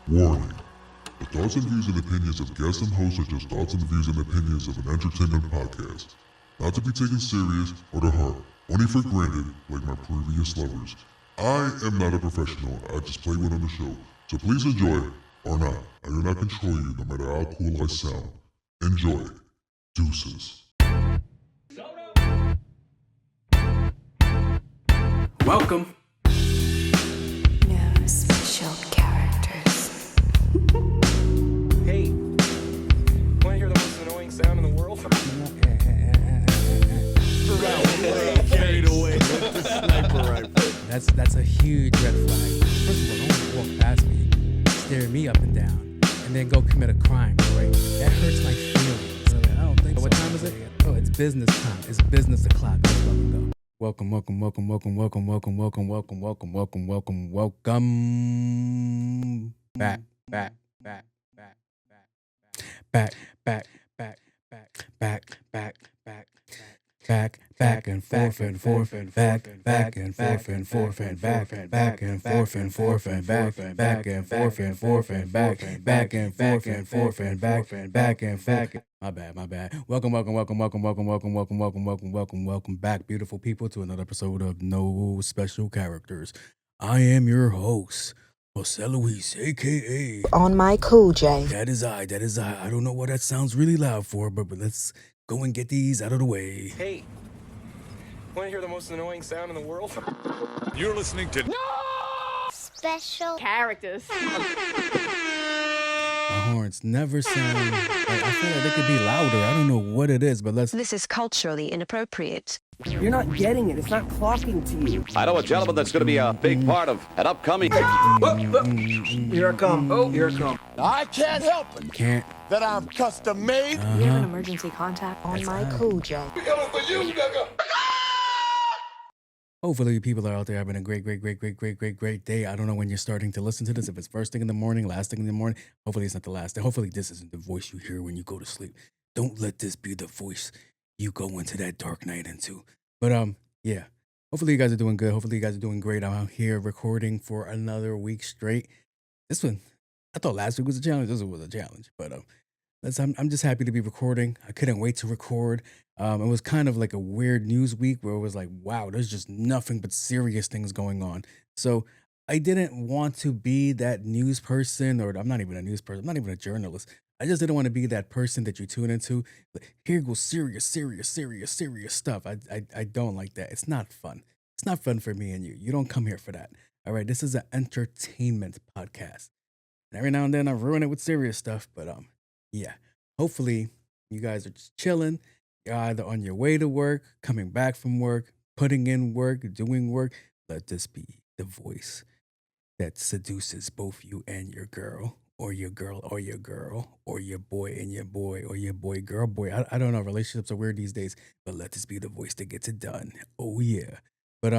Warning. The thoughts and views and opinions of guests and hosts are just thoughts and views and opinions of an entertainment podcast. Not to be taken serious or to heart, only for granted like my previous lovers. I am not a professional, I just play one on the show. So please enjoy, or not. I do not control you no matter how cool I sound. Enjoy. Deuces. Welcome. No special characters. Hey, want to hear the most annoying sound in the world? Carried away with the sniper rifle. That's a huge red flag. First of all, don't walk past me, stare me up and down, and then go commit a crime, right? That hurts my feelings. I don't think so. What time is it? Oh, it's business time. It's business o'clock. Let's fucking go. Welcome. Back and forth and forth and back and forth and forth and back and forth and forth and back and forth and forth and back and forth and forth and back and forth. My bad. Welcome back, beautiful people, to another episode of No Special Characters. I am your host, Jose Luis, aka On my cool J. That is I. I don't know what that sounds really loud for, but let's go and get these out of the way. Hey, want to hear the most annoying sound in the world? You're listening to Special characters. The horns never sound like, I feel like they could be louder. I don't know what it is, but let's. This is culturally inappropriate. You're not getting it. It's not clocking to you. I know a gentleman that's going to be a big part of an upcoming... Here I come. Oh, here I come. I can't help it Can't. that I'm custom made. We have an emergency contact. On my cool J. Hopefully, people are out there having a great day. I don't know when you're starting to listen to this. If it's first thing in the morning, last thing in the morning. Hopefully, it's not the last. Hopefully, this isn't the voice you hear when you go to sleep. Don't let this be the voice you go into that dark night into. But yeah. Hopefully, you guys are doing good. Hopefully, you guys are doing great. I'm out here recording for another week straight. This one, I thought last week was a challenge. This one was a challenge. But I'm just happy to be recording. I couldn't wait to record. It was kind of like a weird news week where it was like, wow, there's just nothing but serious things going on. So I didn't want to be that news person, or I'm not even a news person. I'm not even a journalist. I just didn't want to be that person that you tune into. Here goes serious stuff. I don't like that. It's not fun. It's not fun for me and you. You don't come here for that. All right. This is an entertainment podcast. And every now and then I ruin it with serious stuff. But yeah. Hopefully you guys are just chilling. You're either on your way to work, coming back from work, putting in work, doing work. Let this be the voice that seduces both you and your girl, or your girl or your girl, or your boy and your boy, or your boy, girl, boy. I don't know. Relationships are weird these days, but let this be the voice that gets it done. Oh, yeah. But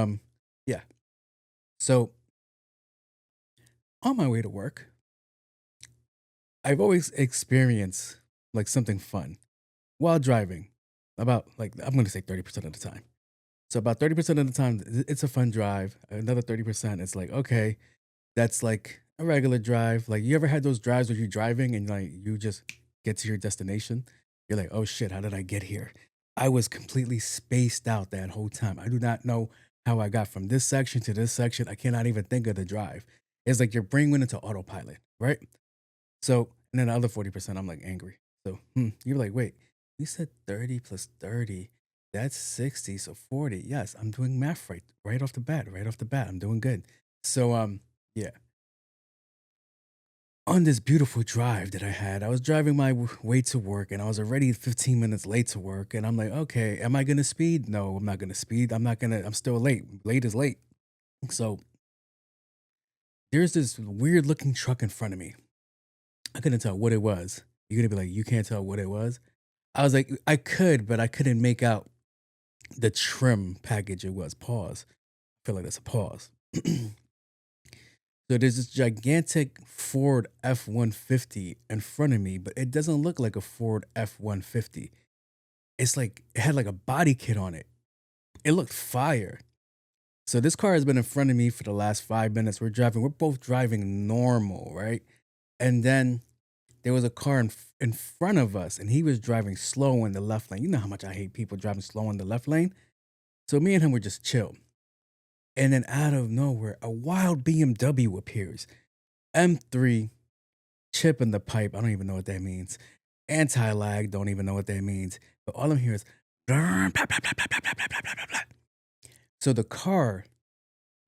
yeah. So on my way to work, I've always experienced like something fun while driving. About like, I'm going to say 30% of the time. So about 30% of the time, it's a fun drive. Another 30%, it's like, okay, that's like a regular drive. Like, you ever had those drives where you're driving and like you just get to your destination? You're like, oh shit, how did I get here? I was completely spaced out that whole time. I do not know how I got from this section to this section. I cannot even think of the drive. It's like your brain went into autopilot, right? So, and then the other 40%, I'm like angry. So you're like, wait, you said 30 plus 30, that's 60, so 40. Yes, I'm doing math right off the bat. I'm doing good. So, yeah. On this beautiful drive that I had, I was driving my way to work, and I was already 15 minutes late to work. And I'm like, okay, am I going to speed? No, I'm not going to speed. I'm still late. Late is late. So there's this weird looking truck in front of me. I couldn't tell what it was. You're going to be like, you can't tell what it was? I was like, I could, but I couldn't make out the trim package it was. Pause. I feel like that's a pause. So there's this gigantic Ford F-150 in front of me, but it doesn't look like a Ford F-150. It's like, it had like a body kit on it. It looked fire. So this car has been in front of me for the last 5 minutes. We're both driving normal, right? And then there was a car in front of us, and he was driving slow in the left lane. You know how much I hate people driving slow in the left lane. So me and him were just chill. And then out of nowhere, a wild BMW appears. M3, chip in the pipe. I don't even know what that means. Anti-lag, don't even know what that means. But all I'm hearing is blah, blah, blah, blah, blah, blah, blah, blah, blah, blah. So the car,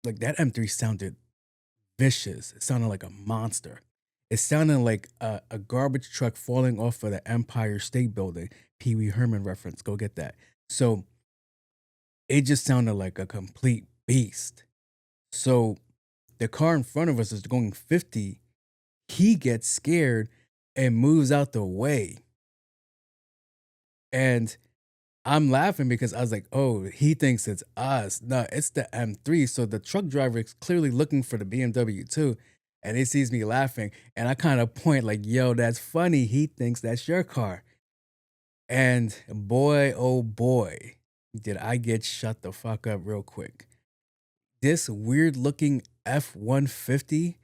like that M3 sounded vicious. It sounded like a monster. It sounded like a garbage truck falling off of the Empire State Building. Pee Wee Herman reference. Go get that. So it just sounded like a complete beast. So the car in front of us is going 50. He gets scared and moves out the way. And I'm laughing because I was like, oh, he thinks it's us. No, it's the M3. So the truck driver is clearly looking for the BMW too. And he sees me laughing. And I kind of point like, yo, that's funny. He thinks that's your car. And boy, oh boy, did I get shut the fuck up real quick. This weird looking F-150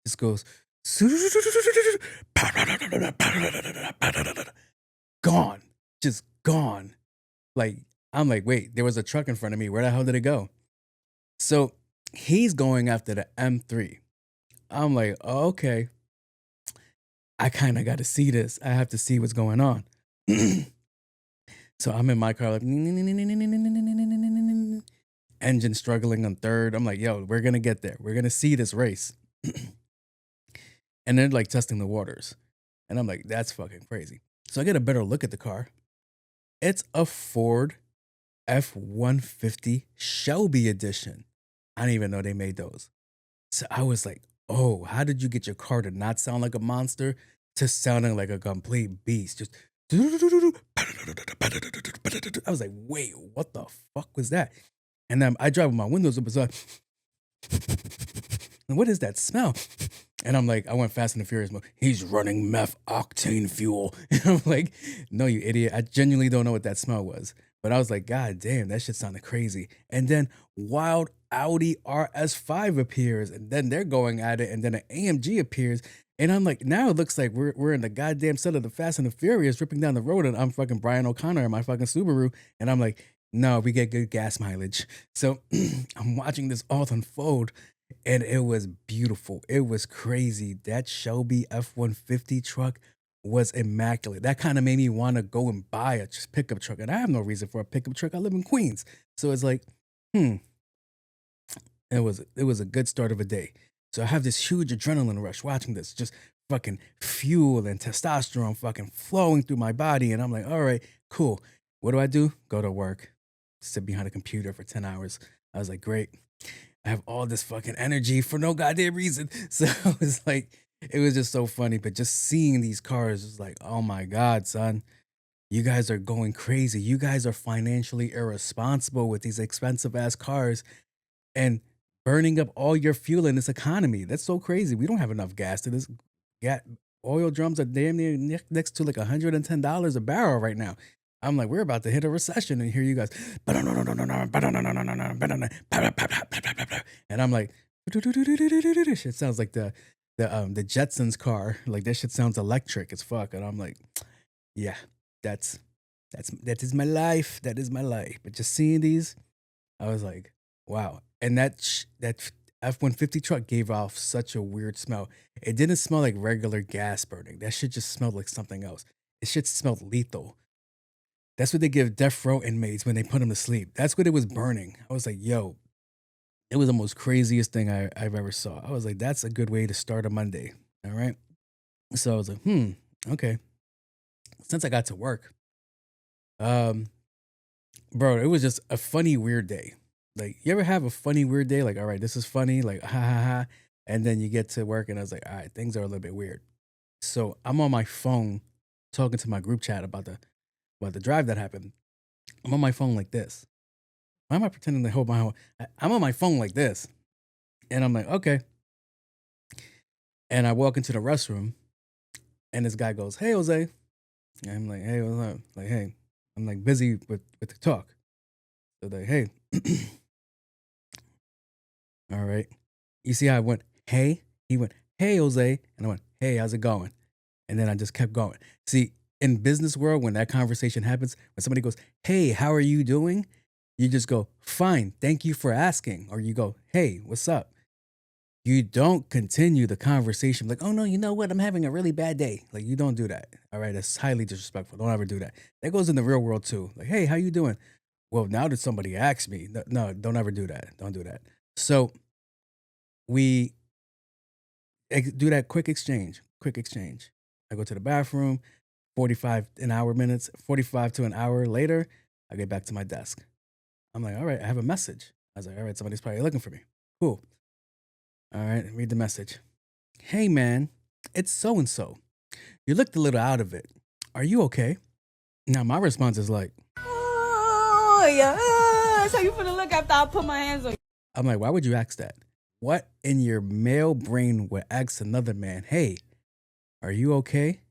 just goes gone, just gone. Like, I'm like, wait, there was a truck in front of me. Where the hell did it go? So he's going after the M3. I'm like, oh, okay. I kind of got to see this. I have to see what's going on. So I'm in my car, like, engine struggling on third. I'm like, yo, we're going to get there. We're going to see this race. And they're like testing the waters. And I'm like, that's fucking crazy. So I get a better look at the car. It's a Ford F-150 Shelby edition. I didn't even know they made those. So I was like, oh, how did you get your car to not sound like a monster to sounding like a complete beast? Just I was like, wait, what the fuck was that? And then I drive with my windows up. It's like, what is that smell? And I'm like, I went Fast and the Furious mode. He's running meth octane fuel. And I'm like, no, you idiot. I genuinely don't know what that smell was. But I was like, God damn, that shit sounded crazy. And then wild Audi RS5 appears. And then they're going at it. And then an AMG appears. And I'm like, now it looks like we're in the goddamn set of the Fast and the Furious ripping down the road. And I'm fucking Brian O'Connor in my fucking Subaru. And I'm like, no, we get good gas mileage. So I'm watching this all unfold. And it was beautiful. It was crazy. That Shelby F-150 truck was immaculate. That kind of made me want to go and buy a pickup truck. And I have no reason for a pickup truck. I live in Queens. So it's like, it was a good start of a day. So I have this huge adrenaline rush watching this, just fucking fuel and testosterone fucking flowing through my body. And I'm like, all right, cool. What do? Go to work, sit behind a computer for 10 hours. I was like, great. I have all this fucking energy for no goddamn reason. So it was like, it was just so funny. But just seeing these cars was like, oh my God, son, you guys are going crazy. You guys are financially irresponsible with these expensive ass cars and burning up all your fuel in this economy. That's so crazy. We don't have enough gas to this. Oil drums are damn near next to like $110 a barrel right now. I'm like, we're about to hit a recession, and here you guys, and I'm like, shit sounds like the Jetsons car. Like that shit sounds electric as fuck. And I'm like, yeah, that is my life. That is my life. But just seeing these, I was like, wow. And that F-150 truck gave off such a weird smell. It didn't smell like regular gas burning. That shit just smelled like something else. It shit smelled lethal. That's what they give death row inmates when they put them to sleep. That's what it was burning. I was like, yo, it was the most craziest thing I've ever saw. I was like, that's a good way to start a Monday. All right. So I was like, okay. Since I got to work, bro, it was just a funny, weird day. Like, you ever have a funny, weird day? Like, all right, this is funny. Like, ha ha ha. And then you get to work and I was like, all right, things are a little bit weird. So I'm on my phone talking to my group chat about the drive that happened. I'm on my phone like this. Why am I pretending to hold my phone? I'm on my phone like this. And I'm like, okay. And I walk into the restroom and this guy goes, hey, Jose. And I'm like, hey, what's up? Like, hey, I'm like busy with the talk. So they're like, hey. All right. You see how I went, hey? He went, hey, Jose. And I went, hey, how's it going? And then I just kept going. See, in business world, when that conversation happens, when somebody goes, hey, how are you doing? You just go, fine, thank you for asking. Or you go, hey, what's up? You don't continue the conversation like, oh no, you know what? I'm having a really bad day. Like, you don't do that. All right. That's highly disrespectful. Don't ever do that. That goes in the real world too. Like, hey, how you doing? Well, now that somebody asked me, no, don't ever do that. Don't do that. So we do that quick exchange. I go to the bathroom, 45 minutes, 45 to an hour later, I get back to my desk. I'm like, all right, I have a message. I was like, all right, somebody's probably looking for me. Cool. All right, read the message. Hey, man, it's so-and-so. You looked a little out of it. Are you okay? Now, my response is like, oh, yeah. So you finna look after I put my hands on you. I'm like, why would you ask that? What in your male brain would ask another man, hey, are you okay?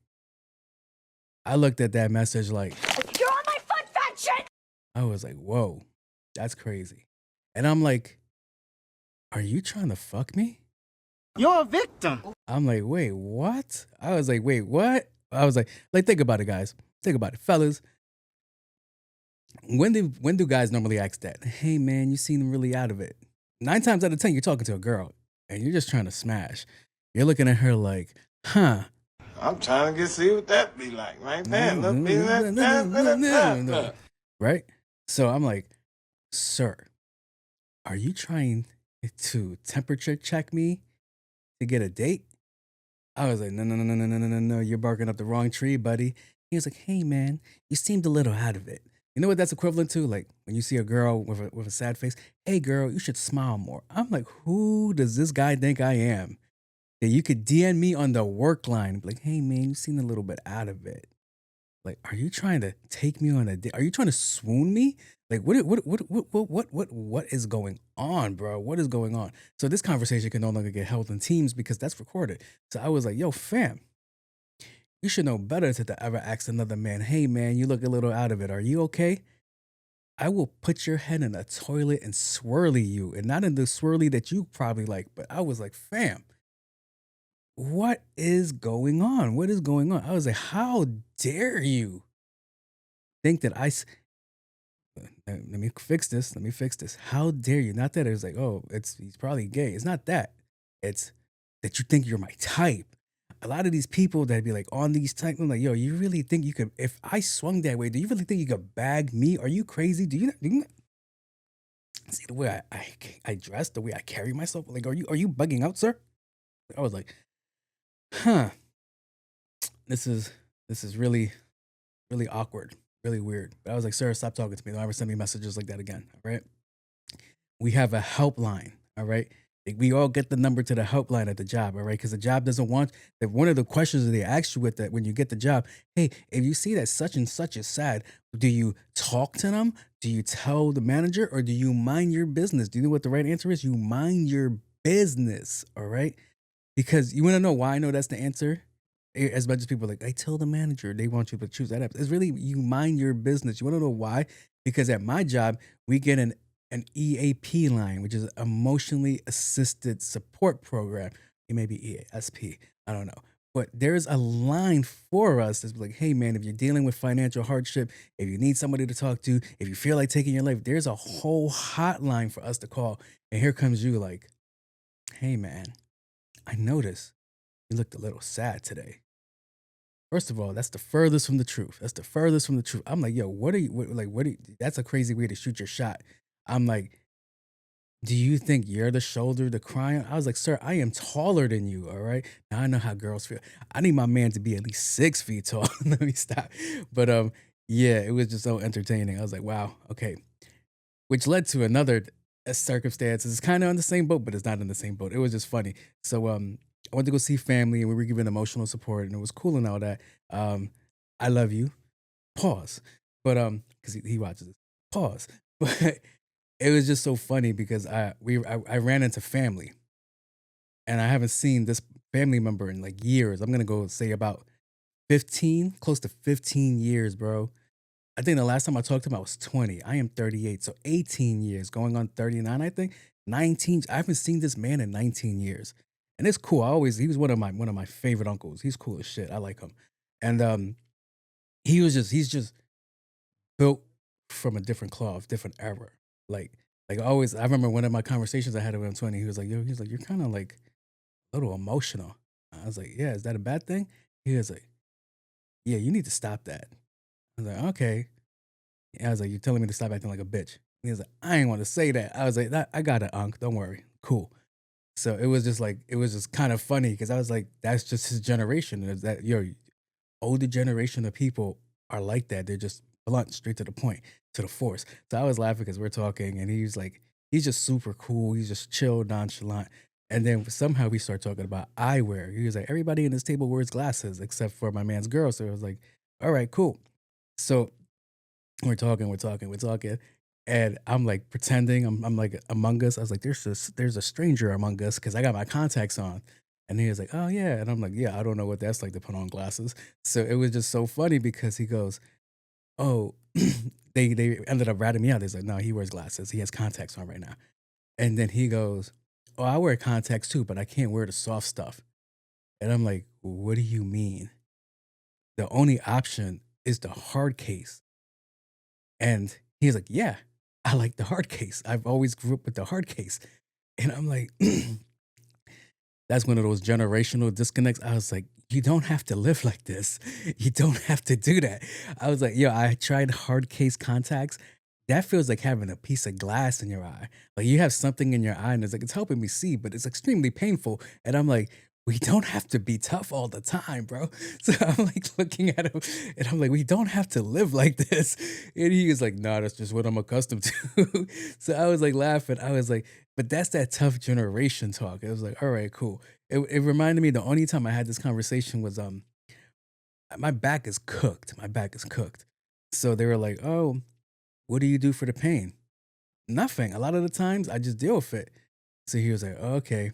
I looked at that message like, You're on my foot, fat shit! I was like, whoa, that's crazy. And I'm like, are you trying to fuck me? You're a victim. I'm like, wait, what? I was like, wait, what? I was like, think about it, guys. Think about it, fellas. When do guys normally ask that? Hey, man, you seem really out of it. 9 times out of 10, you're talking to a girl and you're just trying to smash. You're looking at her like, huh? I'm trying to see what that be like right there. Look, be that. Right? So I'm like, sir, are you trying to temperature check me to get a date? I was like, no, you're barking up the wrong tree, buddy. He was like, hey, man, you seemed a little out of it. You know what that's equivalent to? Like when you see a girl with a sad face, hey, girl, you should smile more. I'm like, who does this guy think I am? That you could DM me on the work line, be like, hey, man, you seem a little bit out of it. Like, are you trying to take me on a date? Are you trying to swoon me? Like, what is going on, bro? What is going on? So this conversation can no longer get held in Teams because that's recorded. So I was like, yo, fam, you should know better to ever ask another man, hey, man, you look a little out of it. Are you okay? I will put your head in a toilet and swirly you. And not in the swirly that you probably like, but I was like, fam, what is going on? What is going on? I was like, how dare you think that let me fix this. Let me fix this. How dare you? Not that it was like, oh, he's probably gay. It's not that. It's that you think you're my type. A lot of these people that be like on these type, I'm like, yo, you really think you could, if I swung that way, do you really think you could bag me? Are you crazy? Do you not see the way I dress, the way I carry myself? Like, are you bugging out, sir? I was like, huh, this is really, really awkward, really weird. But I was like, sir, stop talking to me. Don't ever send me messages like that again. All right. We have a helpline. All right. Like, we all get the number to the helpline at the job. All right. Because the job doesn't want that. One of the questions that they ask you with that when you get the job, hey, if you see that such and such is sad, do you talk to them? Do you tell the manager, or do you mind your business? Do you know what the right answer is? You mind your business. All right. Because you want to know why I know that's the answer? As much as people are like, I tell the manager, they want you to choose that app. It's really, you mind your business. You want to know why? Because at my job, we get an EAP line, which is emotionally assisted support program. It may be EASP. I don't know. But there's a line for us that's like, hey, man, if you're dealing with financial hardship, if you need somebody to talk to, if you feel like taking your life, there's a whole hotline for us to call. And here comes you like, hey, man, I noticed you looked a little sad today. First of all, that's the furthest from the truth. That's the furthest from the truth. I'm like, yo, what are you, that's a crazy way to shoot your shot. I'm like, do you think you're the shoulder to cry on? I was like, sir, I am taller than you, all right? Now I know how girls feel. I need my man to be at least 6 feet tall. Let me stop. But yeah, it was just so entertaining. I was like, wow, okay. Which led to another circumstance. It's kind of on the same boat, but it's not in the same boat. It was just funny. So I went to go see family, and we were giving emotional support, and it was cool and all that. I love you. Pause. But because he watches this. Pause. But it was just so funny because I ran into family, and I haven't seen this family member in like years. I'm gonna go say about 15, close to 15 years, bro. I think the last time I talked to him, I was 20. I am 38, so 18 years, going on 39, I think. 19. I haven't seen this man in 19 years. and it's cool. He was one of my favorite uncles. He's cool as shit. I like him, and he's just built from a different cloth, different era. Like always, I remember one of my conversations I had with him 20. He was like, "Yo," he's like, "You're kind of like a little emotional." I was like, "Yeah, is that a bad thing?" He was like, "Yeah, you need to stop that." I was like, "Okay." I was like, "You're telling me to stop acting like a bitch." He was like, "I ain't want to say that." I was like, I got it, Unc. Don't worry. Cool." So it was just kind of funny because I was like, that's just his generation. Is that your older generation of people are like that. They're just blunt, straight to the point, to the force. So I was laughing because we're talking and he's just super cool. He's just chill, nonchalant. And then somehow we start talking about eyewear. He was like, everybody in this table wears glasses except for my man's girl. So I was like, all right, cool. So we're talking. And I'm like pretending I'm like among us. I was like, there's a stranger among us because I got my contacts on. And he was like, oh yeah. And I'm like, yeah, I don't know what that's like to put on glasses. So it was just so funny because he goes, oh, they ended up ratting me out. He's like, no, he wears glasses. He has contacts on right now. And then he goes, oh, I wear contacts too, but I can't wear the soft stuff. And I'm like, what do you mean? The only option is the hard case. And he's like, yeah, I like the hard case. I've always grew up with the hard case. And I'm like, that's one of those generational disconnects. I was like, you don't have to live like this. You don't have to do that. I was like, yo, I tried hard case contacts. That feels like having a piece of glass in your eye. Like you have something in your eye and it's like, it's helping me see, but it's extremely painful. And I'm like, we don't have to be tough all the time, bro. So I'm like looking at him and I'm like, we don't have to live like this. And he was like, nah, that's just what I'm accustomed to. So I was like laughing. I was like, but that's that tough generation talk. It was like, all right, cool. It reminded me the only time I had this conversation was my back is cooked. My back is cooked. So they were like, oh, what do you do for the pain? Nothing. A lot of the times I just deal with it. So he was like, oh, okay.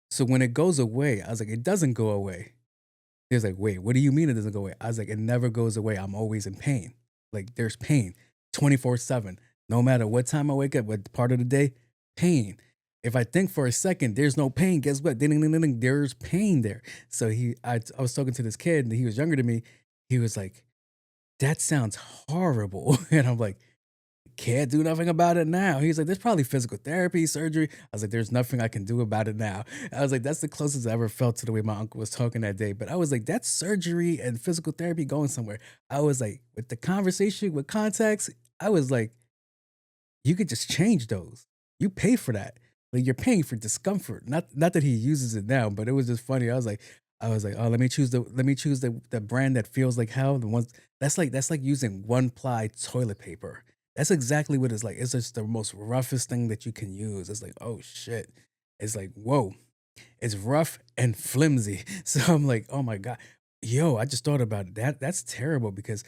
So when it goes away, I was like, it doesn't go away. He was like, wait, what do you mean it doesn't go away? I was like, it never goes away. I'm always in pain. Like there's pain 24/7. No matter what time I wake up, what part of the day, pain. If I think for a second, there's no pain, guess what? Ding, ding, ding, ding, ding, there's pain there. So I was talking to this kid and he was younger than me. He was like, that sounds horrible. And I'm like, can't do nothing about it now. He's like, there's probably physical therapy, surgery. I was like, there's nothing I can do about it now. I was like, that's the closest I ever felt to the way my uncle was talking that day. But I was like, that's surgery and physical therapy going somewhere. I was like, with the conversation with contacts, I was like, you could just change those. You pay for that. Like you're paying for discomfort. Not that he uses it now, but it was just funny. I was like, oh, let me choose the brand that feels like hell. The ones that's like using one ply toilet paper. That's exactly what it's like. It's just the most roughest thing that you can use. It's like, oh shit. It's like, whoa. It's rough and flimsy. So I'm like, oh my God. Yo, I just thought about it. That's terrible because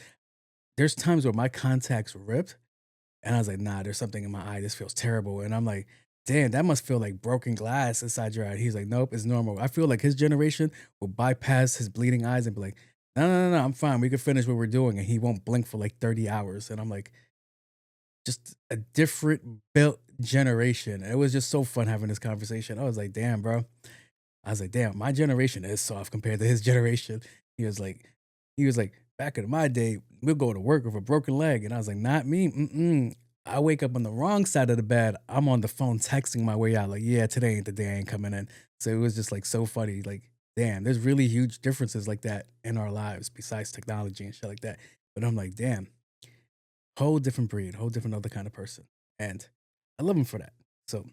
there's times where my contacts ripped and I was like, nah, there's something in my eye. This feels terrible. And I'm like, damn, that must feel like broken glass inside your eye. He's like, nope, it's normal. I feel like his generation will bypass his bleeding eyes and be like, no, I'm fine. We can finish what we're doing. And he won't blink for like 30 hours. And I'm like, just a different built generation. It was just so fun having this conversation. I was like, damn, bro. I was like, damn, my generation is soft compared to his generation. He was like, back in my day, we'll go to work with a broken leg. And I was like, not me. I wake up on the wrong side of the bed. I'm on the phone texting my way out. Like, yeah, today ain't the day I ain't coming in. So it was just like so funny. Like, damn, there's really huge differences like that in our lives besides technology and shit like that. But I'm like, damn, whole different breed, whole different other kind of person. And I love him for that. So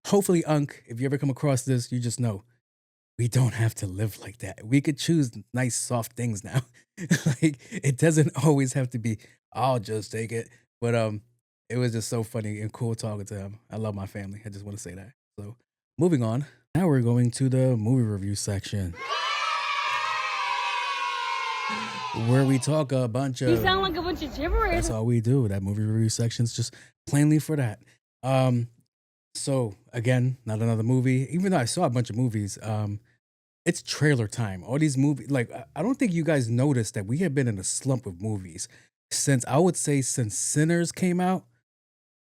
hopefully, Unc, if you ever come across this, you just know we don't have to live like that. We could choose nice, soft things now. Like it doesn't always have to be, I'll just take it. But it was just so funny and cool talking to him. I love my family. I just want to say that. So moving on. Now we're going to the movie review section. Where we talk a bunch of. You sound like a bunch of gibberish. That's all we do. That movie review section's just plainly for that. So again, not another movie. Even though I saw a bunch of movies, it's trailer time. All these movies, like I don't think you guys noticed that we have been in a slump of movies since since Sinners came out,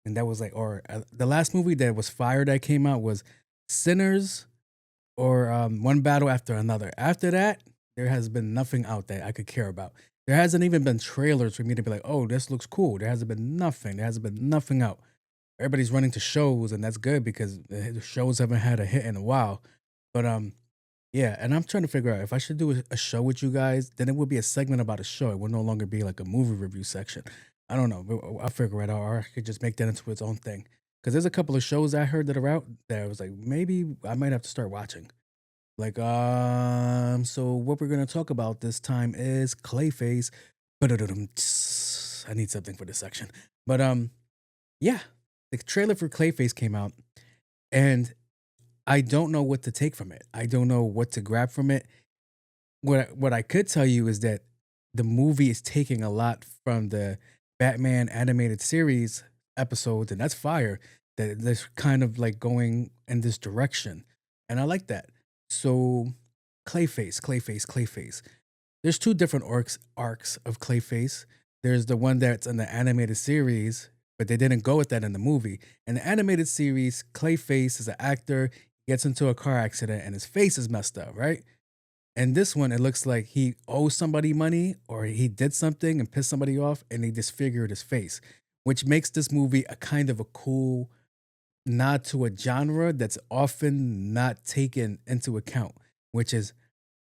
and that was like, or the last movie that was fire that came out was Sinners, or one battle after another. After that, there has been nothing out that I could care about. There hasn't even been trailers for me to be like, oh, this looks cool. There hasn't been nothing. There hasn't been nothing out. Everybody's running to shows, and that's good because the shows haven't had a hit in a while. But yeah, and I'm trying to figure out if I should do a show with you guys, then it would be a segment about a show. It would no longer be like a movie review section. I don't know. I'll figure it out, or I could just make that into its own thing. Because there's a couple of shows I heard that are out that I was like, maybe I might have to start watching. Like, so what we're gonna talk about this time is ClayFace. I need something for this section. But yeah, the trailer for ClayFace came out, and I don't know what to take from it. I don't know what to grab from it. What I could tell you is that the movie is taking a lot from the Batman animated series episodes, and that's fire. That they're kind of like going in this direction, and I like that. So, ClayFace. There's two different arcs of ClayFace. There's the one that's in the animated series, but they didn't go with that in the movie. In the animated series, ClayFace is an actor, gets into a car accident, and his face is messed up, right? And this one, it looks like he owes somebody money or he did something and pissed somebody off, and they disfigured his face, which makes this movie a kind of a cool nod to a genre that's often not taken into account, which is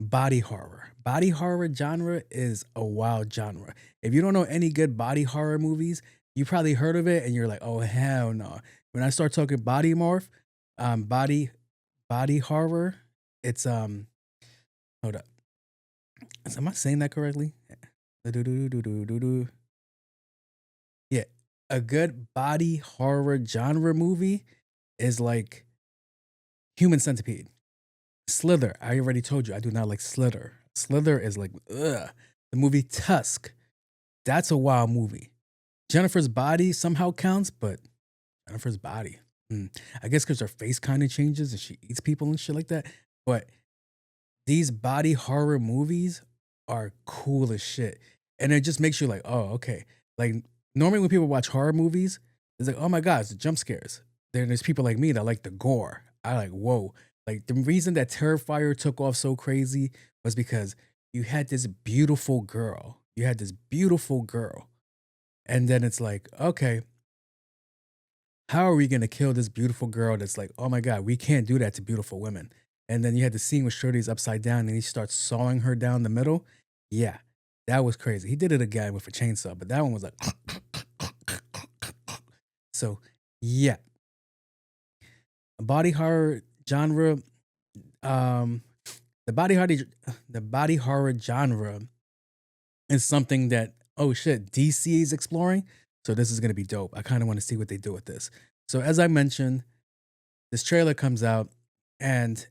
body horror. Body horror genre is a wild genre. If you don't know any good body horror movies, you probably heard of it and you're like, oh hell no. When I start talking body morph, body horror, it's hold up. Am I saying that correctly? Yeah. A good body horror genre movie is like Human Centipede. Slither. I already told you I do not like Slither. Slither is like, ugh. The movie Tusk. That's a wild movie. Jennifer's Body somehow counts, but Jennifer's Body. I guess because her face kind of changes and she eats people and shit like that. But these body horror movies are cool as shit. And it just makes you like, oh, okay. Like normally when people watch horror movies, it's like, oh my God, it's the jump scares. Then there's people like me that like the gore. I like, whoa. Like the reason that Terrifier took off so crazy was because you had this beautiful girl. And then it's like, okay, how are we going to kill this beautiful girl that's like, oh my God, we can't do that to beautiful women. And then you had the scene where Shorty's upside down and he starts sawing her down the middle. Yeah, that was crazy. He did it again with a chainsaw, but that one was like, so yeah. Body horror genre, the body horror genre is something that, oh shit, DC is exploring. So this is gonna be dope. I kind of want to see what they do with this. So as I mentioned, this trailer comes out, and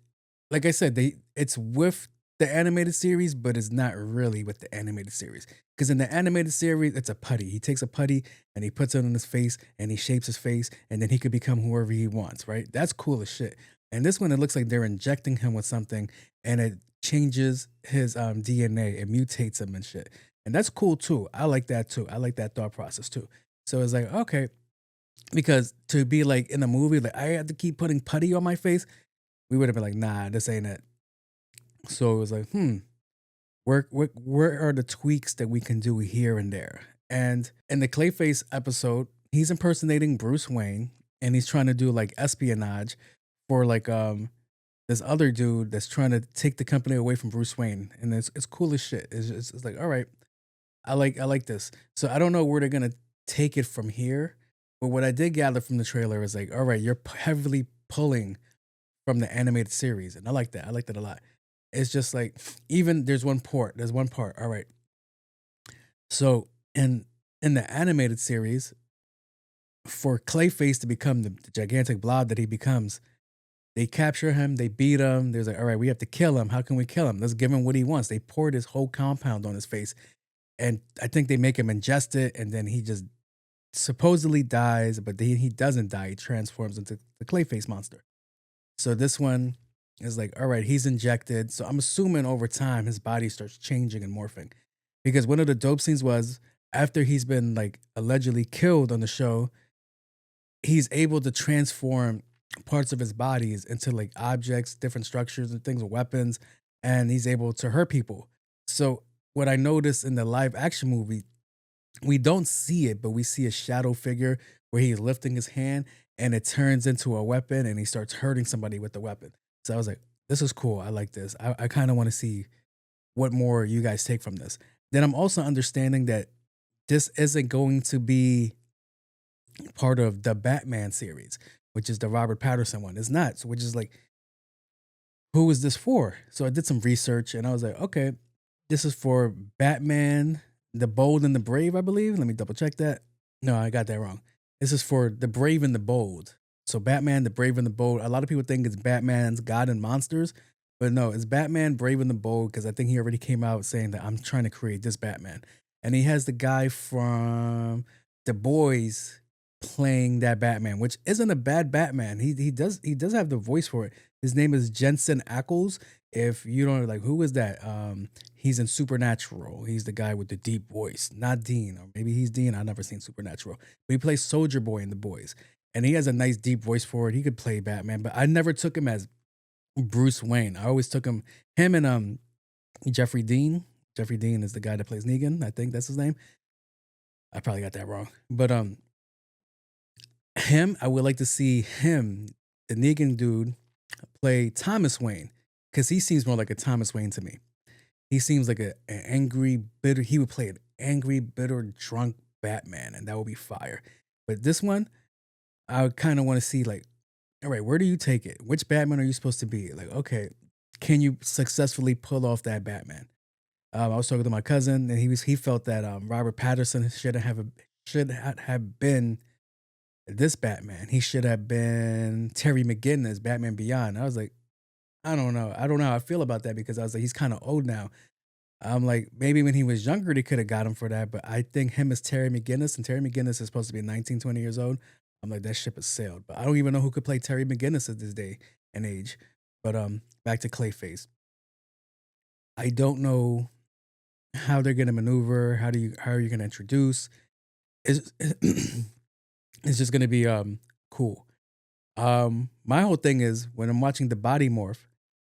like I said, it's with the animated series, but it's not really with the animated series. Because in the animated series, it's a putty. He takes a putty and he puts it on his face and he shapes his face, and then he could become whoever he wants, right? That's cool as shit. And this one, it looks like they're injecting him with something and it changes his DNA. It mutates him and shit. And that's cool too. I like that too. I like that thought process too. So it's like, okay, because to be like in a movie, like I had to keep putting putty on my face, we would have been like, nah, this ain't it. So it was like, where are the tweaks that we can do here and there? And in the ClayFace episode, he's impersonating Bruce Wayne, and he's trying to do like espionage for like this other dude that's trying to take the company away from Bruce Wayne, and it's cool as shit. It's like, all right, I like this. So I don't know where they're gonna take it from here, but what I did gather from the trailer is like, all right, you're heavily pulling from the animated series, and I like that. I like that a lot. It's just like, even there's one part. All right. So in the animated series, for ClayFace to become the gigantic blob that he becomes, they capture him, they beat him. There's like, all right, we have to kill him. How can we kill him? Let's give him what he wants. They poured his whole compound on his face, and I think they make him ingest it, and then he just supposedly dies, but he doesn't die. He transforms into the ClayFace monster. So this one is like, all right, he's injected. So I'm assuming over time his body starts changing and morphing. Because one of the dope scenes was after he's been like allegedly killed on the show, he's able to transform parts of his bodies into like objects, different structures and things, weapons, and he's able to hurt people. So what I noticed in the live action movie, we don't see it, but we see a shadow figure where he's lifting his hand and it turns into a weapon and he starts hurting somebody with the weapon. So I was like, this is cool. I like this. I kind of want to see what more you guys take from this. Then I'm also understanding that this isn't going to be part of the Batman series, which is the Robert Patterson one. It's not. So which is like, who is this for? So I did some research and I was like, okay, this is for Batman, the Bold and the Brave, I believe. Let me double check that. No, I got that wrong. This is for the Brave and the Bold. So Batman, the Brave and the Bold. A lot of people think it's Batman's God and Monsters, but no, it's Batman, Brave and the Bold, because I think he already came out saying that I'm trying to create this Batman. And he has the guy from The Boys playing that Batman, which isn't a bad Batman. He does have the voice for it. His name is Jensen Ackles. If you don't like, who is that? He's in Supernatural. He's the guy with the deep voice, not Dean, or maybe he's Dean. I've never seen Supernatural, but he plays Soldier Boy in The Boys, and he has a nice deep voice for it. He could play Batman, but I never took him as Bruce Wayne. I always took him and Jeffrey Dean. Jeffrey Dean is the guy that plays Negan. I think that's his name. I probably got that wrong, but him, I would like to see him, the Negan dude, play Thomas Wayne, because he seems more like a Thomas Wayne to me. He seems like an angry, bitter. He would play an angry, bitter, drunk Batman, and that would be fire. But this one, I kind of want to see like, all right, where do you take it? Which Batman are you supposed to be? Like, okay, can you successfully pull off that Batman? I was talking to my cousin, and he felt that Robert Patterson should have been this Batman. He should have been Terry McGinnis, Batman Beyond. I was like, I don't know. I don't know how I feel about that, because I was like, he's kind of old now. I'm like, maybe when he was younger, they could have got him for that. But I think him as Terry McGinnis, and Terry McGinnis is supposed to be 19, 20 years old. I'm like, that ship has sailed. But I don't even know who could play Terry McGinnis at this day and age. But back to ClayFace. I don't know how they're gonna maneuver. How are you gonna introduce? It's, it's just gonna be cool. My whole thing is, when I'm watching the body morph,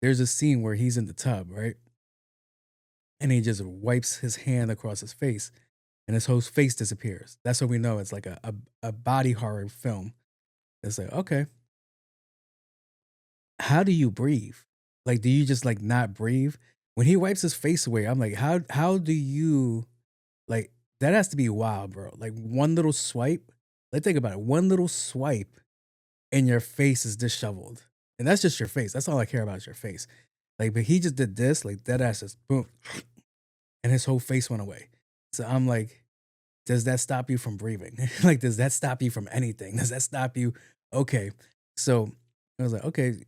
there's a scene where he's in the tub, right? And he just wipes his hand across his face and his whole face disappears. That's what we know. It's like a body horror film. It's like, okay, how do you breathe? Like, do you just like not breathe? When he wipes his face away, I'm like, how do you, like, that has to be wild, bro. Like, one little swipe. Like, think about it. One little swipe and your face is disheveled. And that's just your face. That's all I care about is your face. Like, but he just did this, like that ass just boom, and his whole face went away. So I'm like, does that stop you from breathing? Like, does that stop you from anything? Does that stop you? Okay. So I was like, okay,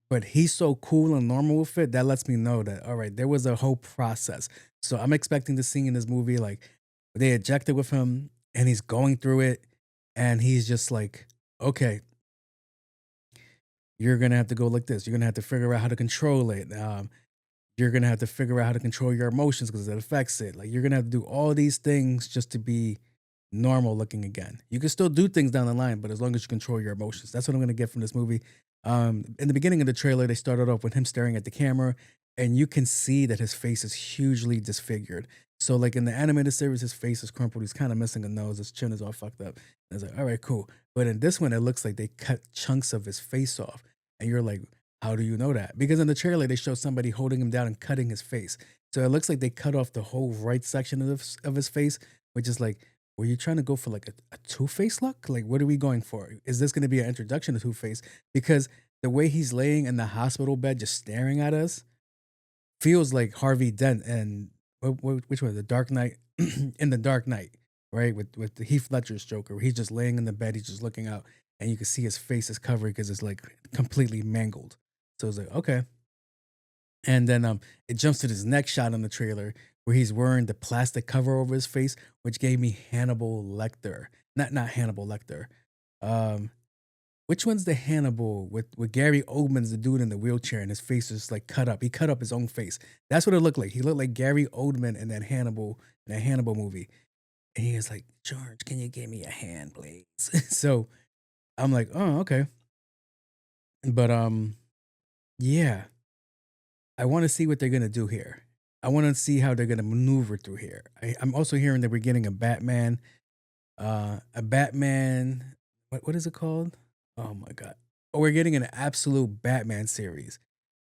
but he's so cool and normal with it. That lets me know that, all right, there was a whole process. So I'm expecting to see in this movie, like, they ejected with him and he's going through it and he's just like, okay, you're going to have to go like this. You're going to have to figure out how to control it. You're going to have to figure out how to control your emotions because it affects it. Like, you're going to have to do all these things just to be normal looking again. You can still do things down the line, but as long as you control your emotions, that's what I'm going to get from this movie. In the beginning of the trailer, they started off with him staring at the camera, and you can see that his face is hugely disfigured. So, like in the animated series, his face is crumpled. He's kind of missing a nose. His chin is all fucked up. And I was like, all right, cool. But in this one, it looks like they cut chunks of his face off. And you're like, how do you know that? Because in the trailer, they show somebody holding him down and cutting his face. So it looks like they cut off the whole right section of his face, which is like, were you trying to go for like a Two-Face look? Like, what are we going for? Is this going to be an introduction to Two-Face? Because the way he's laying in the hospital bed just staring at us feels like Harvey Dent and which one? The Dark Knight? In The Dark Knight, right? With the Heath Ledger's Joker, where he's just laying in the bed, he's just looking out, and you can see his face is covered because it's like completely mangled. So it's like, okay. And then it jumps to this next shot in the trailer where he's wearing the plastic cover over his face, which gave me Hannibal Lecter. Not Hannibal Lecter. Which one's the Hannibal with Gary Oldman's the dude in the wheelchair and his face is like cut up. He cut up his own face. That's what it looked like. He looked like Gary Oldman in that Hannibal movie. And he was like, George, can you give me a hand, please? So I'm like, oh, okay. But yeah, I want to see what they're gonna do here. I want to see how they're gonna maneuver through here. I'm also hearing that we're getting a Batman. A Batman. What is it called? Oh my god! Oh, we're getting an absolute Batman series,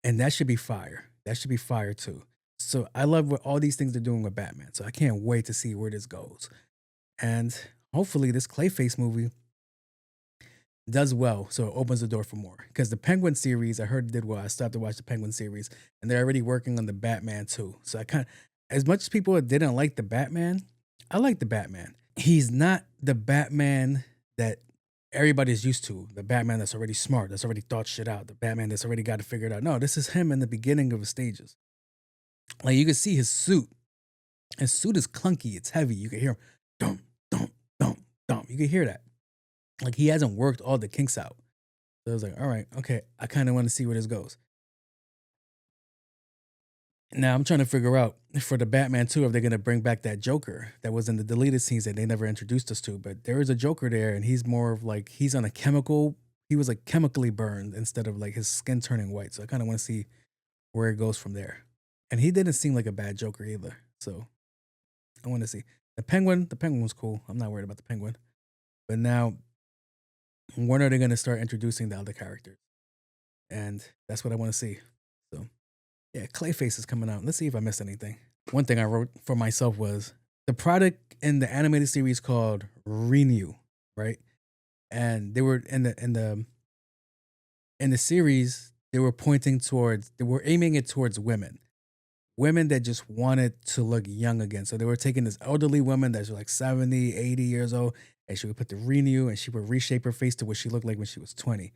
and that should be fire. That should be fire too. So I love what all these things they're doing with Batman. So I can't wait to see where this goes. And hopefully this Clayface movie does well, so it opens the door for more. Because the Penguin series, I heard did well. I started to watch the Penguin series, and they're already working on the Batman too. So I kind of, as much as people didn't like the Batman, I like the Batman. He's not the Batman that everybody's used to. The Batman that's already smart, that's already thought shit out. The Batman that's already got it figured out. No, this is him in the beginning of his stages. Like you can see his suit. His suit is clunky. It's heavy. You can hear him, dum, dum, dum, dum. You can hear that. Like he hasn't worked all the kinks out. So I was like, all right, okay, I kind of want to see where this goes. Now I'm trying to figure out for the Batman 2 if they're gonna bring back that Joker that was in the deleted scenes that they never introduced us to. But there is a Joker there, and he's more of like he's on a chemical. He was like chemically burned instead of like his skin turning white. So I kind of want to see where it goes from there. And he didn't seem like a bad Joker either. So I want to see the Penguin. The Penguin was cool. I'm not worried about the Penguin. But now, when are they gonna start introducing the other characters? And that's what I want to see. So. Yeah, Clayface is coming out. Let's see if I missed anything. One thing I wrote for myself was the product in the animated series called Renew, right? And they were in the series, they were aiming it towards women. Women that just wanted to look young again. So they were taking this elderly woman that's like 70, 80 years old, and she would put the Renew and she would reshape her face to what she looked like when she was 20.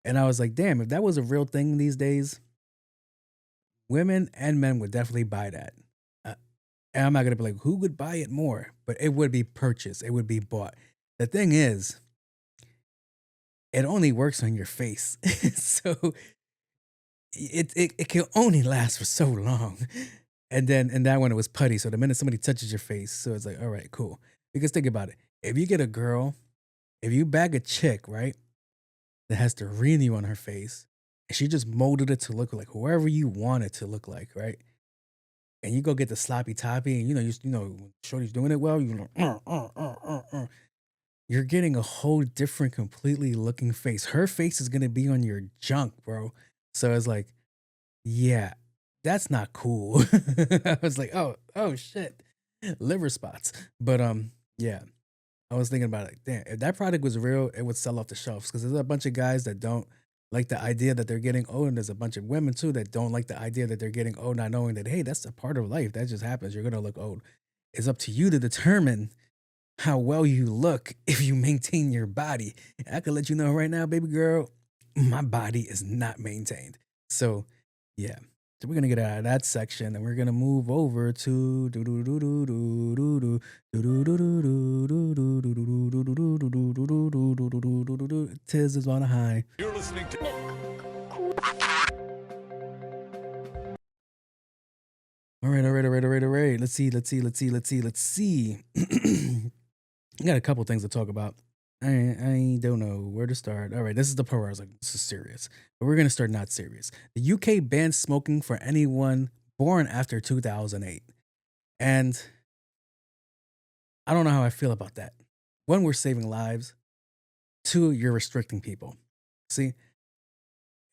And I was like, damn, if that was a real thing these days, women and men would definitely buy that. And I'm not going to be like, who would buy it more? But it would be purchased. It would be bought. The thing is, it only works on your face. So it can only last for so long. And then in that one, it was putty. So the minute somebody touches your face, so it's like, all right, cool. Because think about it. If you get a girl, if you bag a chick, right, that has the Renew on her face, and she just molded it to look like whoever you want it to look like, right? And you go get the sloppy toppy, and you know, Shorty's doing it well. You're getting a whole different, completely looking face. Her face is gonna be on your junk, bro. So it's like, yeah, that's not cool. I was like, oh shit, liver spots. But yeah. I was thinking about it. Damn, if that product was real, it would sell off the shelves because there's a bunch of guys that don't like the idea that they're getting old, and there's a bunch of women too that don't like the idea that they're getting old, not knowing that hey, that's a part of life. That just happens. You're gonna look old. It's up to you to determine how well you look if you maintain your body. And I can let you know right now, baby girl, my body is not maintained. So yeah. So we're gonna get out of that section and we're gonna move over to Tiz is on a high. You're listening to. All right. Let's see. I got a couple things to talk about. I don't know where to start. All right, this is the part where I was like, this is serious. But we're going to start not serious. The UK banned smoking for anyone born after 2008. And I don't know how I feel about that. One, we're saving lives. Two, you're restricting people. See?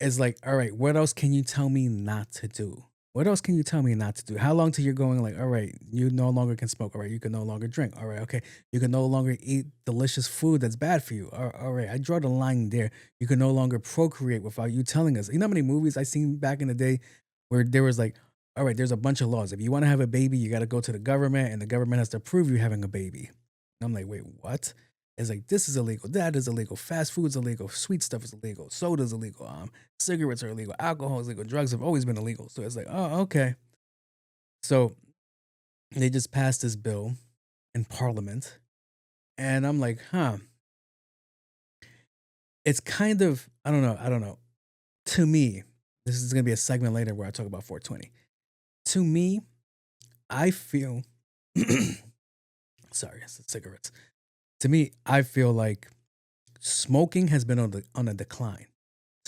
It's like, all right, what else can you tell me not to do? What else can you tell me not to do? How long till you're going like, all right, you no longer can smoke. All right, you can no longer drink. All right, okay. You can no longer eat delicious food that's bad for you. All right, I draw the line there. You can no longer procreate without you telling us. You know how many movies I seen back in the day where there was like, all right, there's a bunch of laws. If you want to have a baby, you got to go to the government and the government has to prove you're having a baby. And I'm like, wait, what? It's like, this is illegal. That is illegal. Fast food's illegal. Sweet stuff is illegal. Soda's illegal. Cigarettes are illegal. Alcohol is illegal. Drugs have always been illegal. So it's like, oh, okay. So they just passed this bill in Parliament. And I'm like, it's kind of, I don't know. To me, this is going to be a segment later where I talk about 420. To me, I feel, sorry, it's the cigarettes. To me, I feel like smoking has been on a decline.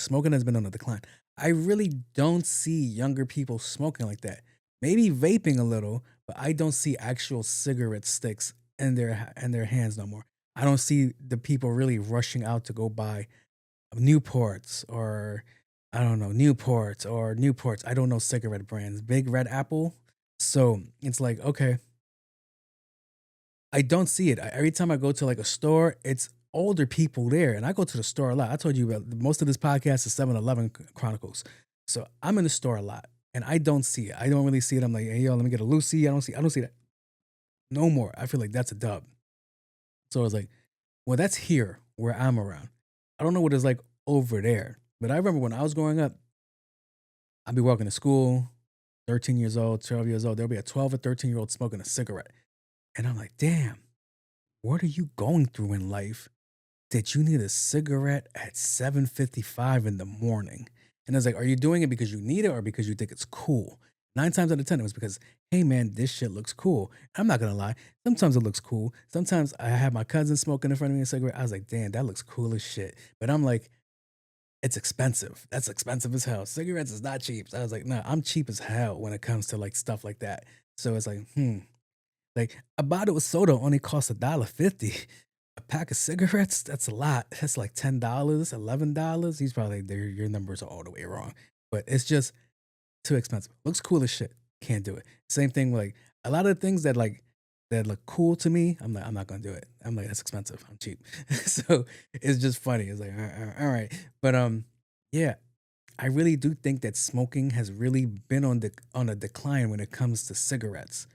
Smoking has been on the decline. I really don't see younger people smoking like that. Maybe vaping a little, but I don't see actual cigarette sticks in their hands no more. I don't see the people really rushing out to go buy Newports or I don't know Newports. I don't know cigarette brands. Big Red Apple. So it's like okay, I don't see it. Every time I go to like a store, it's older people there, and I go to the store a lot. I told you about most of this podcast is 7-Eleven Chronicles, so I'm in the store a lot, and I don't see it. I don't really see it. I'm like, hey yo, let me get a Lucy. I don't see that no more. I feel like that's a dub. So I was like, well, that's here where I'm around. I don't know what it's like over there, but I remember when I was growing up, I'd be walking to school, 13 years old, 12 years old. There'll be a 12 or 13-year-old smoking a cigarette, and I'm like, damn. What are you going through in life that you need a cigarette at 7:55 in the morning? And I was like, are you doing it because you need it or because you think it's cool? 9 times out of 10, it was because, hey man, this shit looks cool. I'm not gonna lie. Sometimes it looks cool. Sometimes I have my cousin smoking in front of me a cigarette. I was like, damn, that looks cool as shit. But I'm like, it's expensive. That's expensive as hell. Cigarettes is not cheap. So I was like, no, I'm cheap as hell when it comes to like stuff like that. So it's like, like a bottle of soda only costs $1.50. A pack of cigarettes, that's a lot. That's like $10, $11. He's probably your numbers are all the way wrong. But it's just too expensive. Looks cool as shit. Can't do it. Same thing with like a lot of things that look cool to me. I'm like, I'm not gonna do it. I'm like, that's expensive. I'm cheap. So it's just funny. It's like, all right. But yeah, I really do think that smoking has really been on a decline when it comes to cigarettes.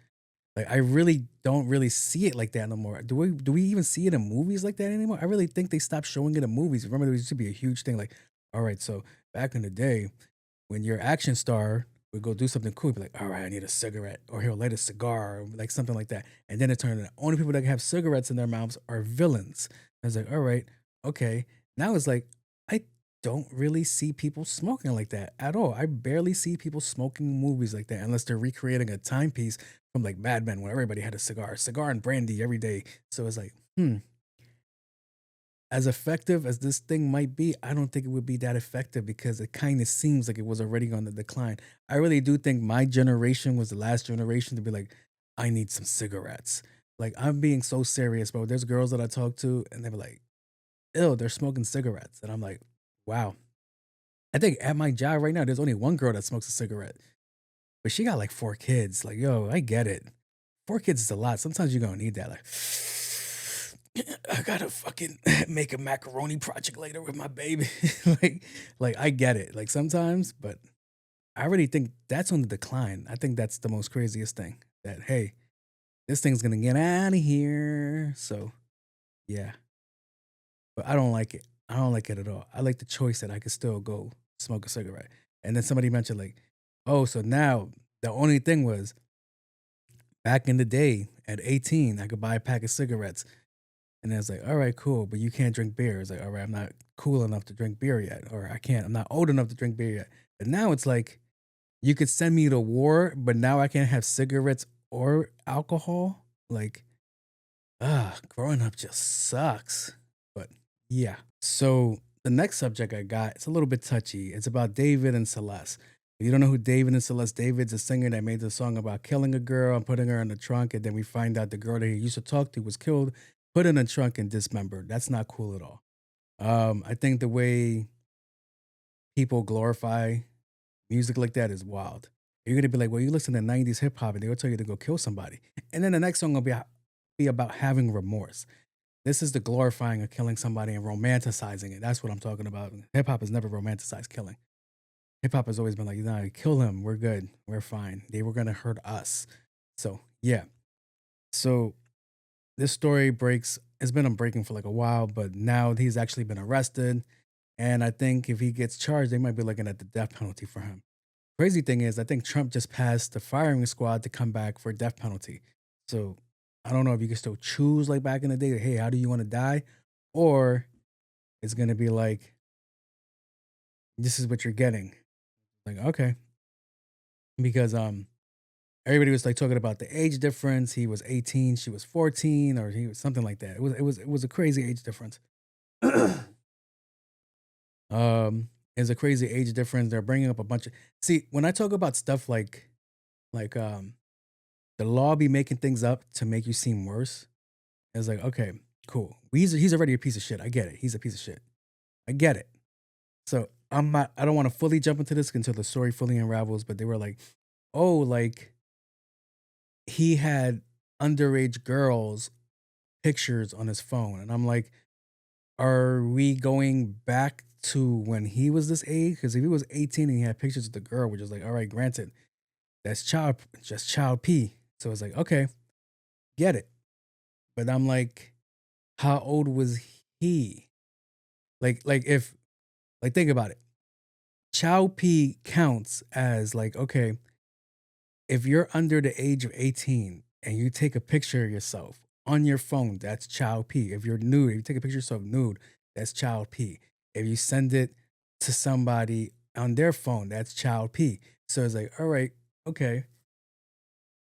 Like I really don't really see it like that no more. Do we even see it in movies like that anymore? I really think they stopped showing it in movies. Remember, there used to be a huge thing like, all right, so back in the day, when your action star would go do something cool, be like, all right, I need a cigarette, or he'll light a cigar, or like something like that. And then it turned out the only people that can have cigarettes in their mouths are villains. I was like, all right, okay. Now it's like, I don't really see people smoking like that at all. I barely see people smoking movies like that unless they're recreating a timepiece from like Mad Men when everybody had a cigar and brandy every day. So it's like, as effective as this thing might be, I don't think it would be that effective because it kind of seems like it was already on the decline. I really do think my generation was the last generation to be like, I need some cigarettes. Like I'm being so serious, bro. There's girls that I talk to and they were like, ew, they're smoking cigarettes. And I'm like, wow. I think at my job right now, there's only one girl that smokes a cigarette, but she got like 4 kids. Like, yo, I get it. 4 kids is a lot. Sometimes you're gonna need that. Like, I gotta fucking make a macaroni project later with my baby. like I get it. Like sometimes, but I really think that's on the decline. I think that's the most craziest thing. That hey, this thing's gonna get out of here. So yeah. But I don't like it. I don't like it at all. I like the choice that I could still go smoke a cigarette. And then somebody mentioned like, oh, so now the only thing was back in the day at 18, I could buy a pack of cigarettes. And I was like, all right, cool, but you can't drink beer. It's like, all right, I'm not cool enough to drink beer yet, or I'm not old enough to drink beer yet. But now it's like, you could send me to war, but now I can't have cigarettes or alcohol. Like, growing up just sucks. But yeah. So the next subject I got, it's a little bit touchy. It's about David and Celeste. If you don't know who David and Celeste, David's a singer that made the song about killing a girl and putting her in the trunk. And then we find out the girl that he used to talk to was killed, put in a trunk and dismembered. That's not cool at all. I think the way people glorify music like that is wild. You're gonna be like, well, you listen to 90s hip hop and they'll tell you to go kill somebody. And then the next song will be about having remorse. This is the glorifying of killing somebody and romanticizing it. That's what I'm talking about. Hip hop has never romanticized killing. Hip hop has always been like, nah, kill him. We're good. We're fine. They were gonna hurt us. So yeah. So this story it's been breaking for like a while, but now he's actually been arrested. And I think if he gets charged, they might be looking at the death penalty for him. Crazy thing is, I think Trump just passed the firing squad to come back for death penalty. So I don't know if you can still choose like back in the day, hey, how do you want to die? Or it's going to be like, this is what you're getting. Like, okay. Because everybody was like talking about the age difference. He was 18, she was 14, or he was something like that. It was a crazy age difference. And There's a crazy age difference. They're bringing up a bunch of see when I talk about stuff like the law be making things up to make you seem worse. It's like okay, cool. He's already a piece of shit. I get it. He's a piece of shit. I get it. So I'm not. I don't want to fully jump into this until the story fully unravels. But they were like, oh, like he had underage girls pictures on his phone, and I'm like, are we going back to when he was this age? Because if he was 18 and he had pictures of the girl, which is like, all right, granted, that's child P. So it's like, okay, get it. But I'm like, how old was he? Like if like think about it. Child P counts as like, okay, if you're under the age of 18 and you take a picture of yourself on your phone, that's child P. If you're nude, if you take a picture of yourself nude, that's child P. If you send it to somebody on their phone, that's child P. So it's like, all right, okay.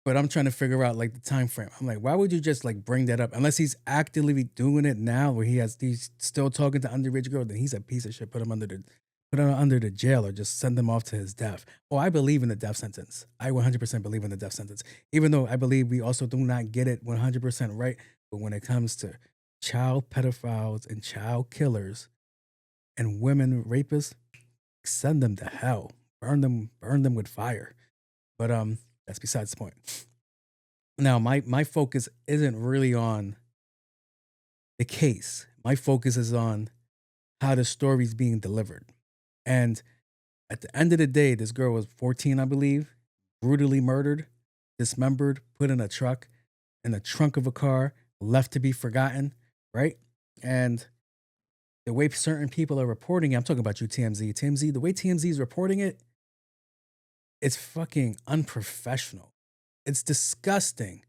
But I'm trying to figure out like the time frame. I'm like, why would you just like bring that up? Unless he's actively doing it now where he's still talking to underage girls, then he's a piece of shit. Put him under the jail or just send him off to his death. Oh, I believe in the death sentence. I 100% believe in the death sentence. Even though I believe we also do not get it 100% right. But when it comes to child pedophiles and child killers and women rapists, send them to hell. Burn them with fire. But that's besides the point. Now, my focus isn't really on the case. My focus is on how the story's being delivered. And at the end of the day, this girl was 14, I believe, brutally murdered, dismembered, put in the trunk of a car, left to be forgotten, right? And the way certain people are reporting it, I'm talking about you, TMZ. TMZ, the way TMZ is reporting it, it's fucking unprofessional. It's disgusting.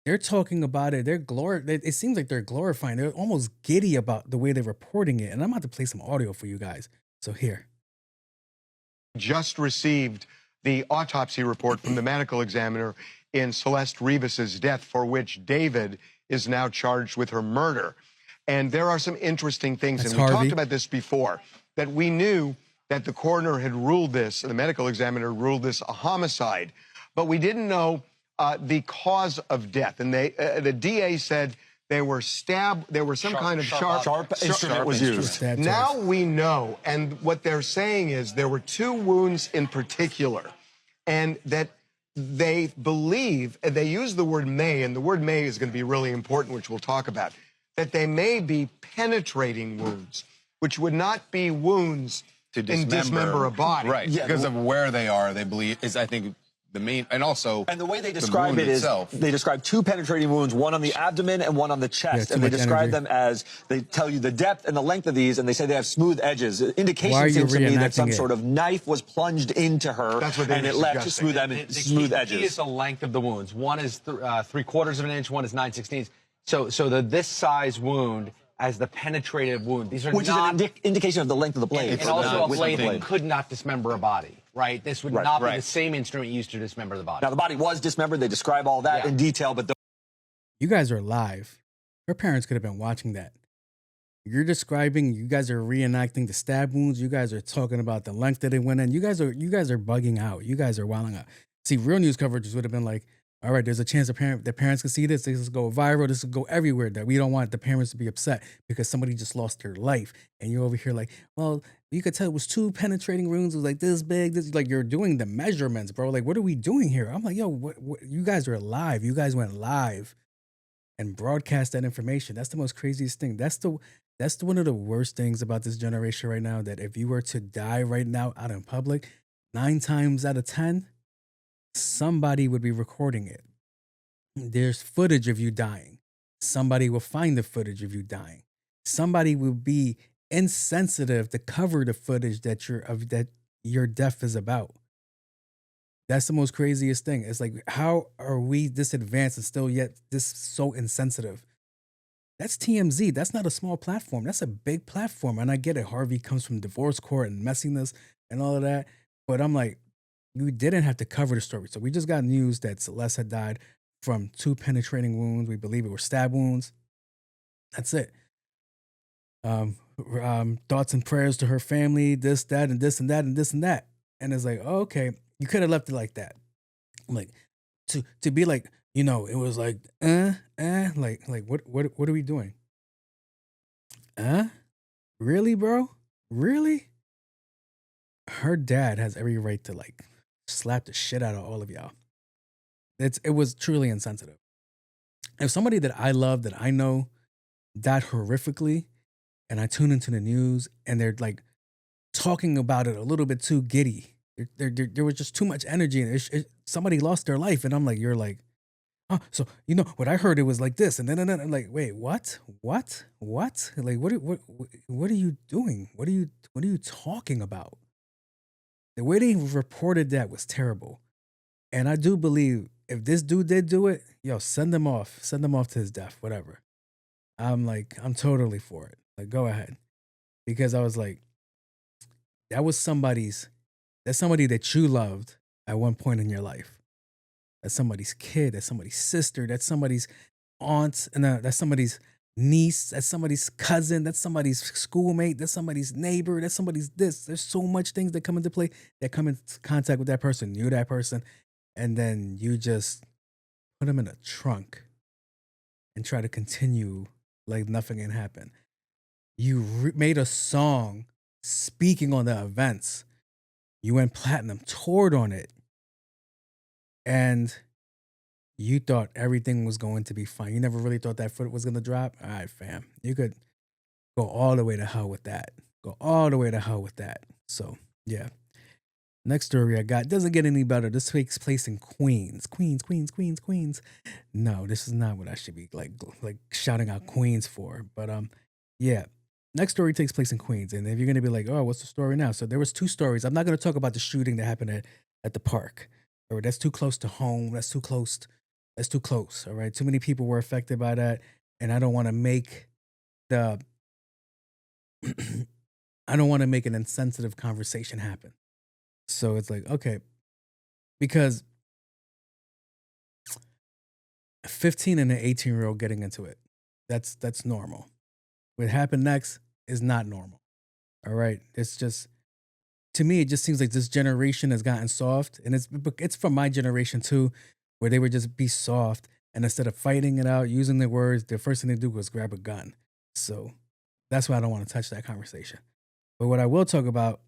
They're talking about it. It seems like they're glorifying. They're almost giddy about the way they're reporting it. And I'm about to play some audio for you guys. So here. Just received the autopsy report from the medical examiner in Celeste Rivas's death, for which David is now charged with her murder. And there are some interesting things, and we talked about this before, that we knew that the coroner had ruled this, and the medical examiner ruled this a homicide, but we didn't know the cause of death. And the DA said they were stabbed, there was some kind of sharp instrument was used. Now we know, and what they're saying is there were 2 wounds in particular, and that they believe, and they use the word may, and the word may is going to be really important, which we'll talk about, that they may be penetrating wounds, which would not be wounds to dismember a body. Right, yeah, because of where they are, they believe, is I think the main, and also and the way they describe it is they describe 2 penetrating wounds, one on the abdomen and one on the chest, and they describe them as, they tell you the depth and the length of these, and they say they have smooth edges. Indication seems to me that some sort of knife was plunged into her, and it left smooth edges. The key is the length of the wounds. One is 3/4 of an inch, one is 9/16. So this size wound as the penetrative wound. These are which not, is an indication of the length of the blade. And also a blade that could not dismember a body, right? This would not be the same instrument used to dismember the body. Now, the body was dismembered. They describe all that in detail, but you guys are live. Her parents could have been watching that. You're describing, you guys are reenacting the stab wounds. You guys are talking about the length that it went in. You guys are bugging out. You guys are wilding out. See, real news coverage would have been like, all right, there's a chance the parents can see this. This will go viral. This will go everywhere. That we don't want the parents to be upset because somebody just lost their life. And you're over here like, well, you could tell it was 2 penetrating wounds. It was like this big. This like you're doing the measurements, bro. Like, what are we doing here? I'm like, yo, what you guys are live. You guys went live and broadcast that information. That's the most craziest thing. That's one of the worst things about this generation right now. That if you were to die right now out in public, 9 times out of 10. Somebody would be recording it. There's footage of you dying. Somebody will find the footage of you dying. Somebody will be insensitive to cover the footage that your death is about. That's the most craziest thing. It's like, how are we this advanced and still yet this so insensitive? That's TMZ. That's not a small platform. That's a big platform. And I get it. Harvey comes from divorce court and messiness and all of that. But I'm like, you didn't have to cover the story. So we just got news that Celeste had died from 2 penetrating wounds. We believe it were stab wounds. That's it. thoughts and prayers to her family, this, that, and this and that and this and that. And it's like, oh, okay, you could have left it like that. Like to be like, you know, it was like, like what are we doing? Really, bro? Really? Her dad has every right to like slap the shit out of all of y'all. It was truly insensitive. If somebody that I love, that I know, died horrifically, and I tune into the news and they're like talking about it a little bit too giddy, there was just too much energy, and somebody lost their life, and I'm like, you're like, oh, so you know what I heard, it was like this, and then I'm like, wait, what? Like, what are you doing? What are you talking about? The way they reported that was terrible, and I do believe if this dude did do it, yo, send them off to his death, whatever. I'm totally for it. Like, go ahead, because I was like, that's somebody that you loved at one point in your life. That's somebody's kid. That's somebody's sister. That's somebody's aunt. And that's somebody's niece. That's somebody's cousin. That's somebody's schoolmate. That's somebody's neighbor. That's somebody's this. There's so much things that come into play, that come into contact with that person, knew that person. And then you just put them in a trunk and try to continue like nothing can happen. You made a song speaking on the events. You went platinum, toured on it, and you thought everything was going to be fine. You never really thought that foot was going to drop? All right, fam. You could go all the way to hell with that. Go all the way to hell with that. So, yeah. Next story I got doesn't get any better. This takes place in Queens. Queens. No, this is not what I should be like shouting out Queens for. But yeah. Next story takes place in Queens. And if you're gonna be like, oh, what's the story now? So there was 2 stories. I'm not gonna talk about the shooting that happened at the park. Or that's too close to home. That's too close. All right. Too many people were affected by that. And I don't want to make an insensitive conversation happen. So it's like, okay, because a 15 and an 18-year-old getting into it, that's normal. What happened next is not normal. All right. It's just, to me, it just seems like this generation has gotten soft, and it's from my generation too, where they would just be soft, and instead of fighting it out, using their words, the first thing they do was grab a gun. So that's why I don't want to touch that conversation. But what I will talk about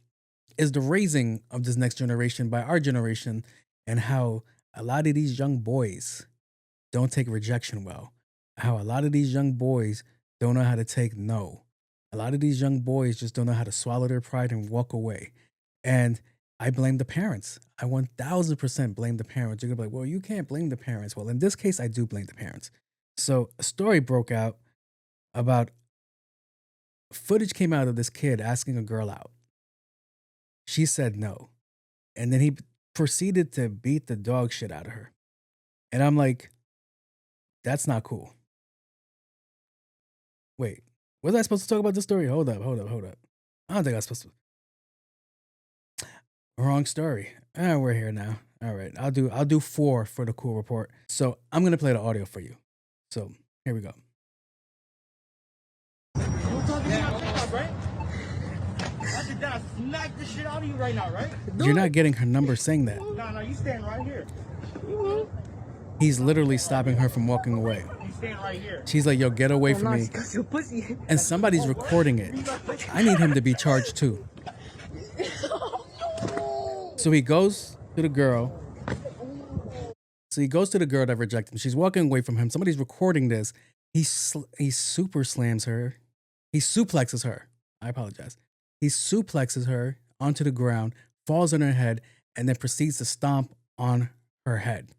is the raising of this next generation by our generation, and how a lot of these young boys don't take rejection well. How a lot of these young boys don't know how to take no. A lot of these young boys just don't know how to swallow their pride and walk away. And I blame the parents. I 1000% blame the parents. You're gonna be like, well, you can't blame the parents. Well, in this case, I do blame the parents. So a story broke out about footage came out of this kid asking a girl out. She said no. And then he proceeded to beat the dog shit out of her. And I'm like, that's not cool. Wait, was I supposed to talk about this story? Hold up. I don't think I was supposed to. Wrong story. We're here now. All right, I'll do 4 for the cool report. So I'm gonna play the audio for you. So here we go. Smack the shit out of you right now, right? You're not getting her number saying that. No, you stand right here. He's literally stopping her from walking away. You stand right here. She's like, yo, get away from me. And somebody's recording it. I need him to be charged too. So he goes to the girl. That rejected him. She's walking away from him. Somebody's recording this. He super slams her. He suplexes her. I apologize. He suplexes her onto the ground, falls on her head, and then proceeds to stomp on her head.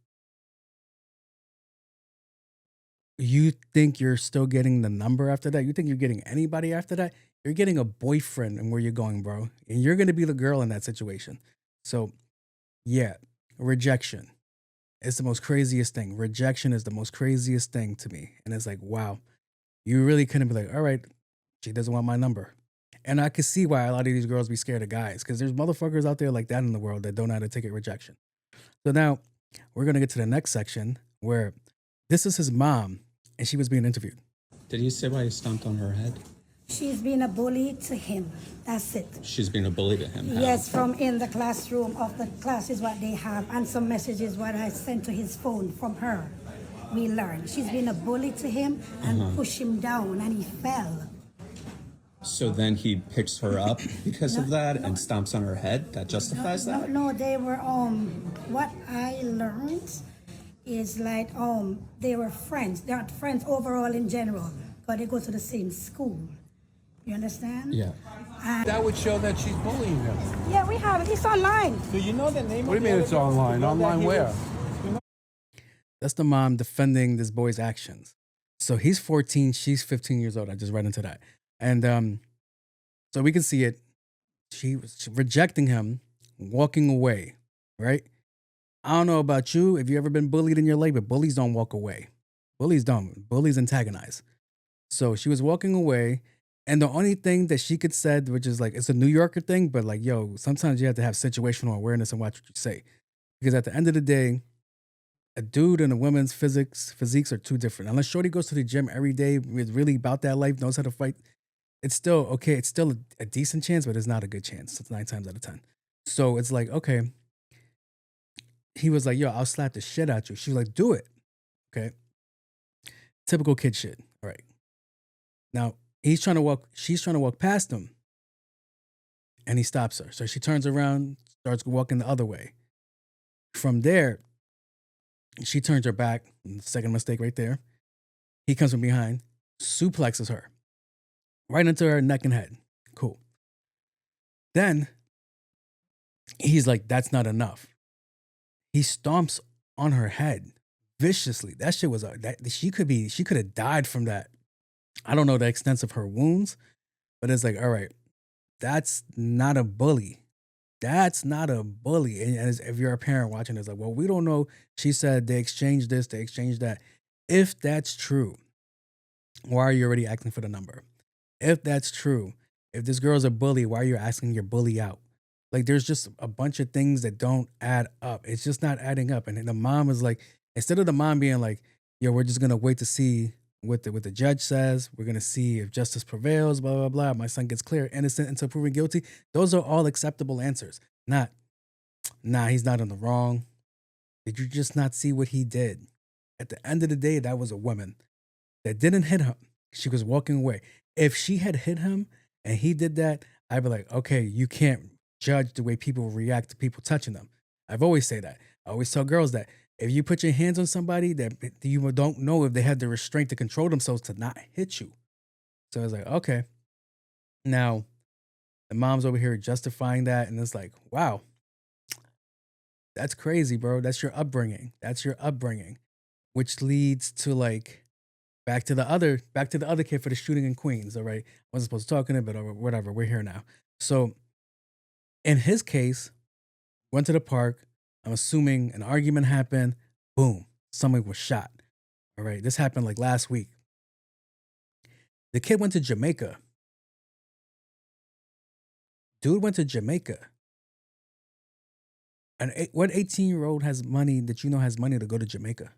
You think you're still getting the number after that? You think you're getting anybody after that? You're getting a boyfriend and where you're going, bro. And you're going to be the girl in that situation. So, yeah, rejection. It's the most craziest thing. Rejection is the most craziest thing to me. And it's like, wow, you really couldn't be like, all right, she doesn't want my number. And I could see why a lot of these girls be scared of guys, because there's motherfuckers out there like that in the world that don't know how to take a rejection. So now we're going to get to the next section where this is his mom and she was being interviewed. Did you say why you stomped on her head? She's been a bully to him. That's it. She's been a bully to him. How? Yes, from in the classroom of the classes what they have, and some messages what I sent to his phone from her. We learned she's been a bully to him and pushed him down, and he fell. So then he picks her up because of that and stomps on her head. That justifies that? No, they were what I learned is like they were friends. They're not friends overall in general, but they go to the same school. You understand? Yeah. That would show that she's bullying him. Yeah, we have it. It's online. Do you know the name? What do you mean it's online? Online where? That's the mom defending this boy's actions. So he's 14, she's 15 years old. I just read into that. And so we can see it. She was rejecting him, walking away, right? I don't know about you, if you ever been bullied in your life, but bullies don't walk away. Bullies don't. Bullies antagonize. So she was walking away, and the only thing that she could said, which is like, it's a New Yorker thing, but like, yo, sometimes you have to have situational awareness and watch what you say. Because at the end of the day, a dude and a woman's physiques are too different. Unless Shorty goes to the gym every day, is really about that life, knows how to fight, it's still okay. It's still a decent chance, but it's not a good chance. It's 9 times out of 10. So it's like, okay. He was like, yo, I'll slap the shit out you. She was like, do it. Okay. Typical kid shit. All right. Now, she's trying to walk past him. And he stops her. So she turns around, starts walking the other way. From there, she turns her back. Second mistake right there. He comes from behind, suplexes her. Right into her neck and head. Cool. Then, he's like, that's not enough. He stomps on her head viciously. That shit was she could have died from that. I don't know the extent of her wounds, but it's like, all right, that's not a bully. That's not a bully. And if you're a parent watching, it's like, well, we don't know. She said they exchanged this, they exchanged that. If that's true, why are you already asking for the number? If that's true, if this girl's a bully, why are you asking your bully out? Like, there's just a bunch of things that don't add up. It's just not adding up. And the mom is like, instead of the mom being like, yo, we're just going to wait to see what the judge says. We're going to see if justice prevails, blah, blah, blah. My son gets clear, innocent until proven guilty. Those are all acceptable answers. Not, nah, he's not in the wrong. Did you just not see what he did? At the end of the day, that was a woman that didn't hit him. She was walking away. If she had hit him and he did that, I'd be like, okay, you can't judge the way people react to people touching them. I've always say that. I always tell girls that if you put your hands on somebody that you don't know if they have the restraint to control themselves to not hit you. So it's like, okay. Now, the mom's over here justifying that, and it's like, wow, that's crazy, bro. That's your upbringing. That's your upbringing, which leads to like back to the other kid for the shooting in Queens. All right, I wasn't supposed to talk in it, but whatever. We're here now. So, in his case, went to the park. I'm assuming an argument happened. Boom, someone was shot. All right, this happened like last week. The kid went to Jamaica. Dude went to Jamaica. And what 18-year-old has money that you know has money to go to Jamaica?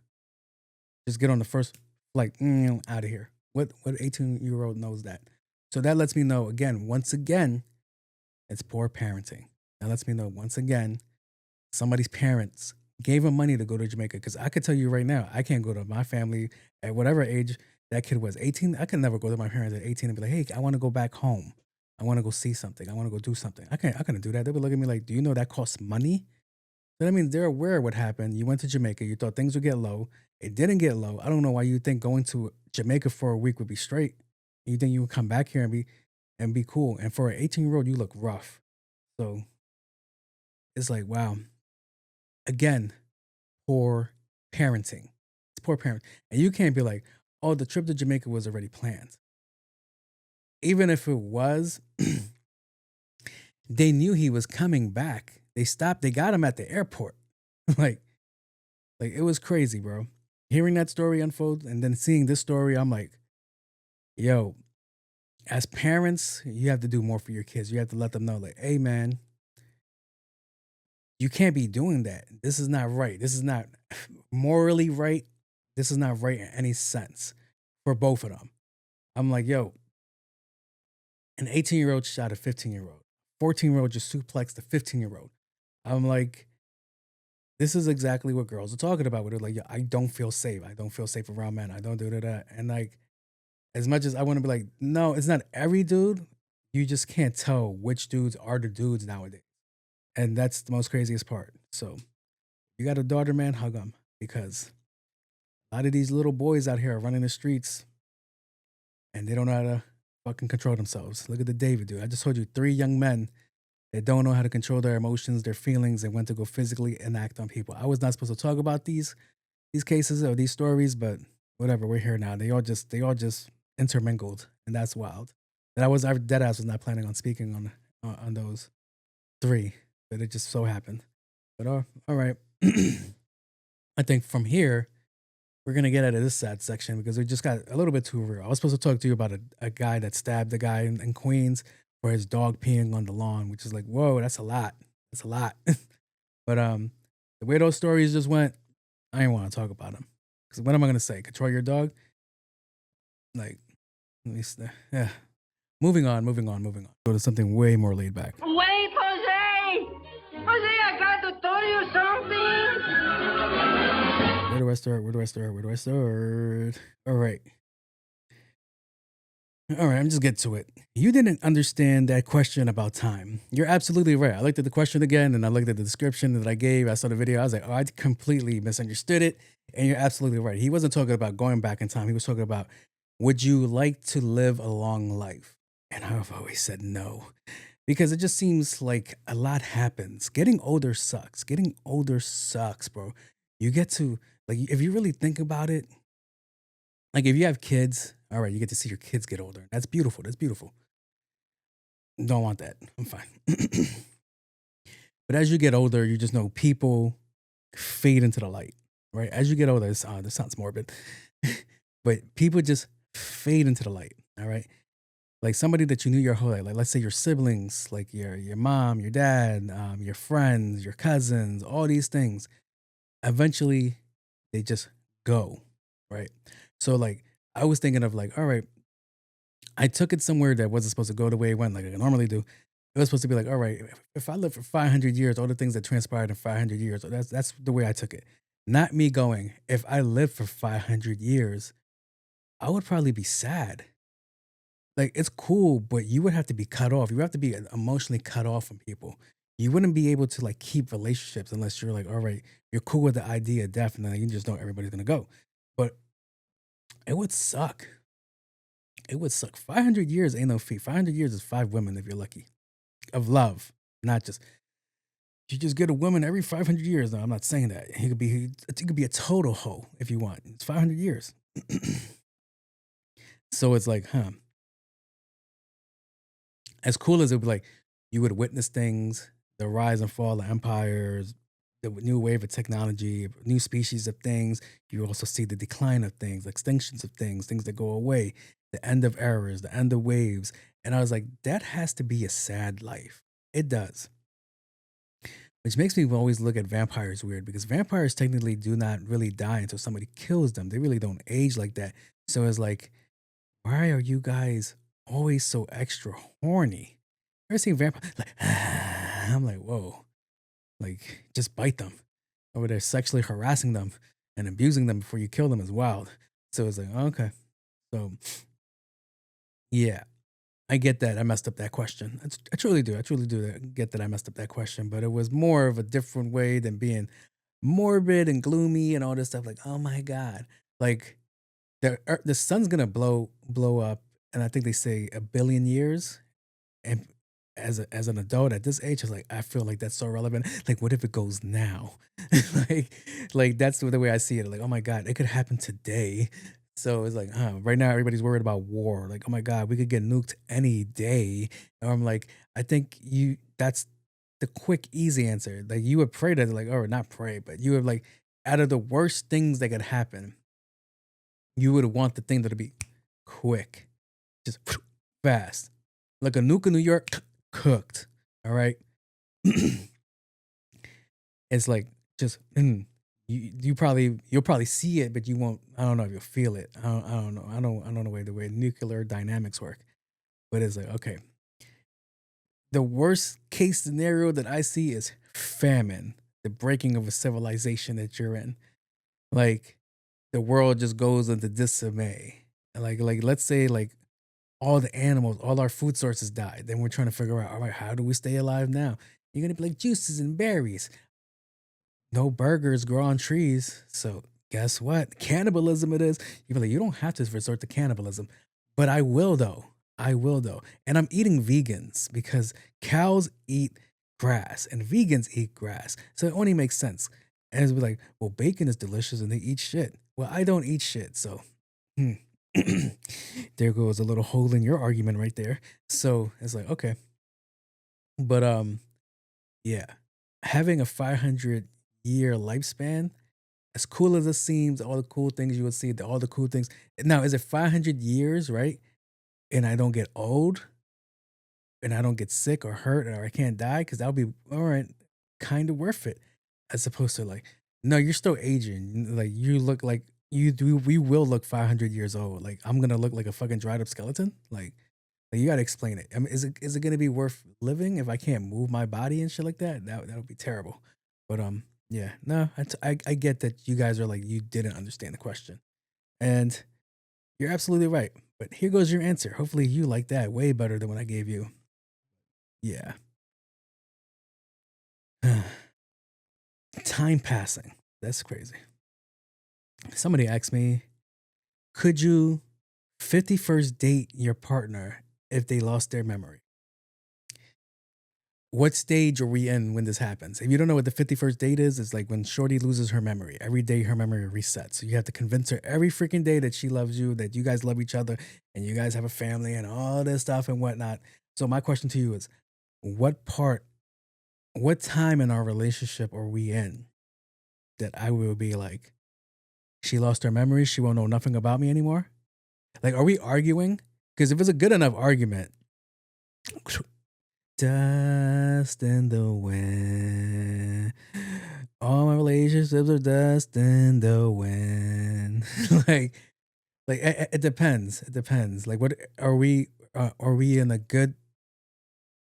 Just get on the first flight out of here. What 18-year-old knows that? So that lets me know, once again, it's poor parenting. That lets me know, once again, somebody's parents gave him money to go to Jamaica. Because I could tell you right now, I can't go to my family at whatever age that kid was. 18, I could never go to my parents at 18 and be like, hey, I want to go back home. I want to go see something. I want to go do something. I couldn't do that. They would look at me like, do you know that costs money? But I mean, they're aware of what happened. You went to Jamaica. You thought things would get low. It didn't get low. I don't know why you think going to Jamaica for a week would be straight. You think you would come back here and be cool. And for an 18-year-old, you look rough. So it's like, wow. Again, poor parenting. It's poor parenting. And you can't be like, oh, the trip to Jamaica was already planned. Even if it was, they knew he was coming back. They got him at the airport. like it was crazy, bro. Hearing that story unfold and then seeing this story, I'm like, yo, as parents, you have to do more for your kids. You have to let them know, like, hey, man, you can't be doing that. This is not right. This is not morally right. This is not right in any sense for both of them. I'm like, yo, An 18-year-old shot a 15-year-old. 14-year-old just suplexed a 15-year-old. I'm like, this is exactly what girls are talking about. Where they're like, yo, I don't feel safe. I don't feel safe around men. I don't do that. And like, as much as I want to be like, no, it's not every dude. You just can't tell which dudes are the dudes nowadays. And that's the most craziest part. So you got a daughter, man, hug them. Because a lot of these little boys out here are running the streets and they don't know how to fucking control themselves. Look at the David dude. I just told you 3 young men that don't know how to control their emotions, their feelings, and when to go physically enact on people. I was not supposed to talk about these cases or these stories, but whatever, we're here now. They all just intermingled, and that's wild. And I dead ass was not planning on speaking on those 3, but it just so happened. But all right. I think from here we're gonna get out of this sad section because we just got a little bit too real. I was supposed to talk to you about a guy that stabbed a guy in Queens for his dog peeing on the lawn, which is like, whoa, that's a lot. That's a lot. But the way those stories just went, I didn't want to talk about them. Because what am I gonna say? Control your dog? Like, at least, yeah. Moving on. Go to something way more laid back. Wait, Jose! Jose, I got to tell you something! Where do I start? All right, I'm just get to it. You didn't understand that question about time. You're absolutely right. I looked at the question again and I looked at the description that I gave. I saw the video. I was like, oh, I completely misunderstood it. And you're absolutely right. He wasn't talking about going back in time. He was talking about, would you like to live a long life? And I've always said no, because it just seems like a lot happens. Getting older sucks, bro. You get to, like, if you really think about it, like if you have kids, all right, you get to see your kids get older. That's beautiful. Don't want that. I'm fine. But as you get older, you just know people fade into the light, right? As you get older, this sounds morbid, but people just fade into the light, all right? Like somebody that you knew your whole life, like let's say your siblings, like your mom, your dad, your friends, your cousins, all these things, eventually they just go, right? So like I was thinking of like, all right, I took it somewhere that wasn't supposed to go the way it went, like I normally do. It was supposed to be like, all right, if I live for 500 years, all the things that transpired in 500 years, that's the way I took it. Not me going, if I lived for 500 years, I would probably be sad. Like, it's cool, but you would have to be cut off. You would have to be emotionally cut off from people. You wouldn't be able to like keep relationships unless you're like, all right, you're cool with the idea of death, and then you just know everybody's gonna go. But it would suck. 500 years ain't no feat. 500 years is 5 women if you're lucky. Of love, not just you just get a woman every 500 years. No, I'm not saying that. He could be a total hoe if you want. It's 500 years. So it's like, as cool as it would be, like you would witness things, the rise and fall of empires, the new wave of technology, new species of things. You also see the decline of things, extinctions of things that go away, the end of eras, the end of waves. And I was like, that has to be a sad life. It does. Which makes me always look at vampires weird, because vampires technically do not really die until somebody kills them. They really don't age like that. So it's like, why are you guys always so extra horny? You ever seen vampires? Like, I'm like, whoa. Like, just bite them. Over there sexually harassing them and abusing them before you kill them is wild. So it's like, okay. So, yeah. I get that I messed up that question. I truly do. Get that I messed up that question. But it was more of a different way than being morbid and gloomy and all this stuff. Like, oh my God. Like, the sun's going to blow up. And I think they say 1 billion years. And as an adult at this age, I feel like that's so relevant. Like, what if it goes now? like that's the way I see it. Like, oh my God, it could happen today. So it's like, right now everybody's worried about war. Like, oh my God, we could get nuked any day. And I'm like, I think that's the quick, easy answer. Like, you would pray that, like, or not pray, but you would like, out of the worst things that could happen, you would want the thing that'll be quick, just fast. Like a nuke in New York, cooked. All right. It's like, just, you'll probably see it, but you won't. I don't know if you'll feel it. I don't know. I don't know the way nuclear dynamics work. But it's like, okay, the worst case scenario that I see is famine, the breaking of a civilization that you're in. Like the world just goes into disarray. Like let's say like all the animals, all our food sources died. Then we're trying to figure out, all right, how do we stay alive now? You're gonna be like juices and berries. No burgers grow on trees. So guess what? Cannibalism it is. You're like, you don't have to resort to cannibalism. But I will though. I will though. And I'm eating vegans because cows eat grass and vegans eat grass. So it only makes sense. And it's like, well, bacon is delicious and they eat shit. Well, I don't eat shit. So there goes a little hole in your argument right there. So it's like, okay. But yeah. Having a 500-year lifespan, as cool as it seems, all the cool things you would see, all the cool things. Now, is it 500 years, right? And I don't get old and I don't get sick or hurt or I can't die? Because that'll be, all right, kind of worth it. As opposed to like, no, you're still aging. Like you look like you do. We will look 500 years old. Like I'm going to look like a fucking dried up skeleton. Like you got to explain it. I mean, is it going to be worth living if I can't move my body and shit like that? That would be terrible. But yeah, no, I get that you guys are like, you didn't understand the question. And you're absolutely right. But here goes your answer. Hopefully you like that way better than what I gave you. Yeah. Time passing. That's crazy. Somebody asked me, could you 51st date your partner if they lost their memory? What stage are we in when this happens? If you don't know what the 51st date is, it's like when Shorty loses her memory. Every day her memory resets. So you have to convince her every freaking day that she loves you, that you guys love each other, and you guys have a family and all this stuff and whatnot. So my question to you is, what time in our relationship are we in that I will be like, she lost her memory, she won't know nothing about me anymore? Like, are we arguing? Because if it's a good enough argument, dust in the wind. All my relationships are dust in the wind. like it depends. It depends. Like, what are we in a good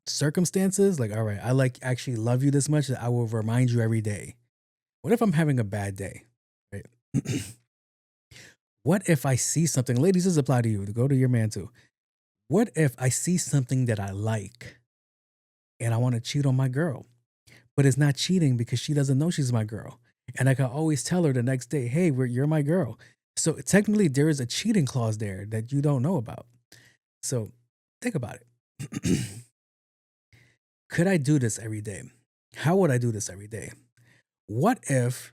circumstances? Like, all right, I actually love you this much that I will remind you every day. What if I'm having a bad day? Right? What if I see something, ladies, this apply to you, to go to your man too. What if I see something that I like and I want to cheat on my girl, but it's not cheating because she doesn't know she's my girl. And I can always tell her the next day, hey, you're my girl. So technically there is a cheating clause there that you don't know about. So think about it. Could I do this every day? How would I do this every day? What if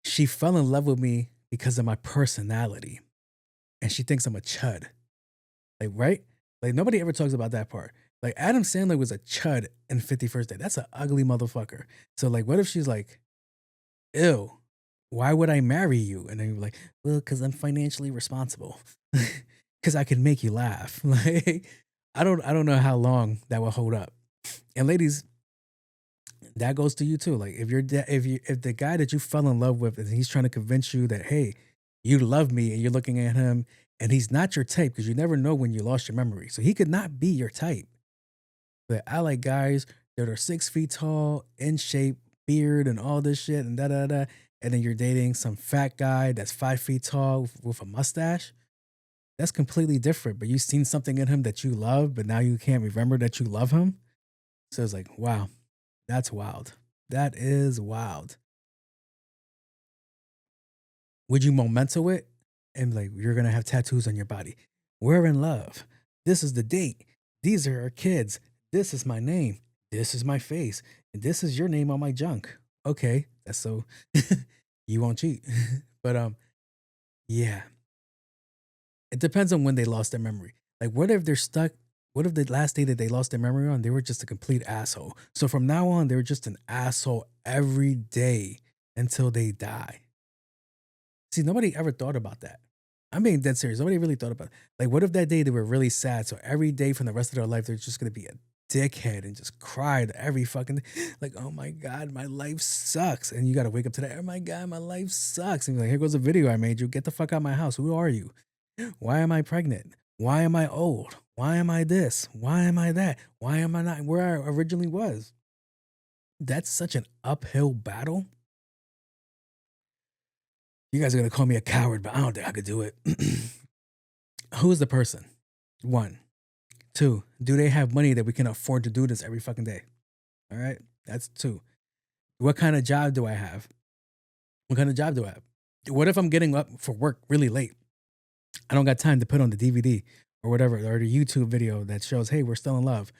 she fell in love with me because of my personality and she thinks I'm a chud? Like, right? Like, nobody ever talks about that part. Like, Adam Sandler was a chud in 51st Date. That's an ugly motherfucker. So, like, what if she's like, ew, why would I marry you? And then you're like, well, because I'm financially responsible. Because I can make you laugh. Like, I don't know how long that will hold up. And ladies, that goes to you too. Like, if the guy that you fell in love with and he's trying to convince you that, hey, you love me, and you're looking at him and he's not your type, because you never know when you lost your memory. So he could not be your type. But I like guys that are 6 feet tall, in shape, beard, and all this shit, and da-da-da. And then you're dating some fat guy that's 5 feet tall with a mustache. That's completely different. But you've seen something in him that you love, but now you can't remember that you love him. So it's like, wow, that's wild. That is wild. Would you memento it? And like, you're going to have tattoos on your body. We're in love. This is the date. These are our kids. This is my name. This is my face. And this is your name on my junk. Okay. That's so you won't cheat. But yeah. It depends on when they lost their memory. Like, what if they're stuck? What if the last day that they lost their memory on, they were just a complete asshole? So from now on, they were just an asshole every day until they die. See, nobody ever thought about that. I'm being dead serious. Nobody really thought about it. Like, what if that day they were really sad? So every day from the rest of their life, they're just going to be a dickhead and just cry every fucking day. Like, oh my God, my life sucks. And you got to wake up to that. Oh my God, my life sucks. And you're like, here goes a video I made you. Get the fuck out of my house. Who are you? Why am I pregnant? Why am I old? Why am I this? Why am I that? Why am I not where I originally was? That's such an uphill battle. You guys are going to call me a coward, but I don't think I could do it. Who is the person? 1. 2, do they have money that we can afford to do this every fucking day? All right. That's 2. What kind of job do I have? What kind of job do I have? What if I'm getting up for work really late? I don't got time to put on the DVD or whatever, or the YouTube video that shows, hey, we're still in love.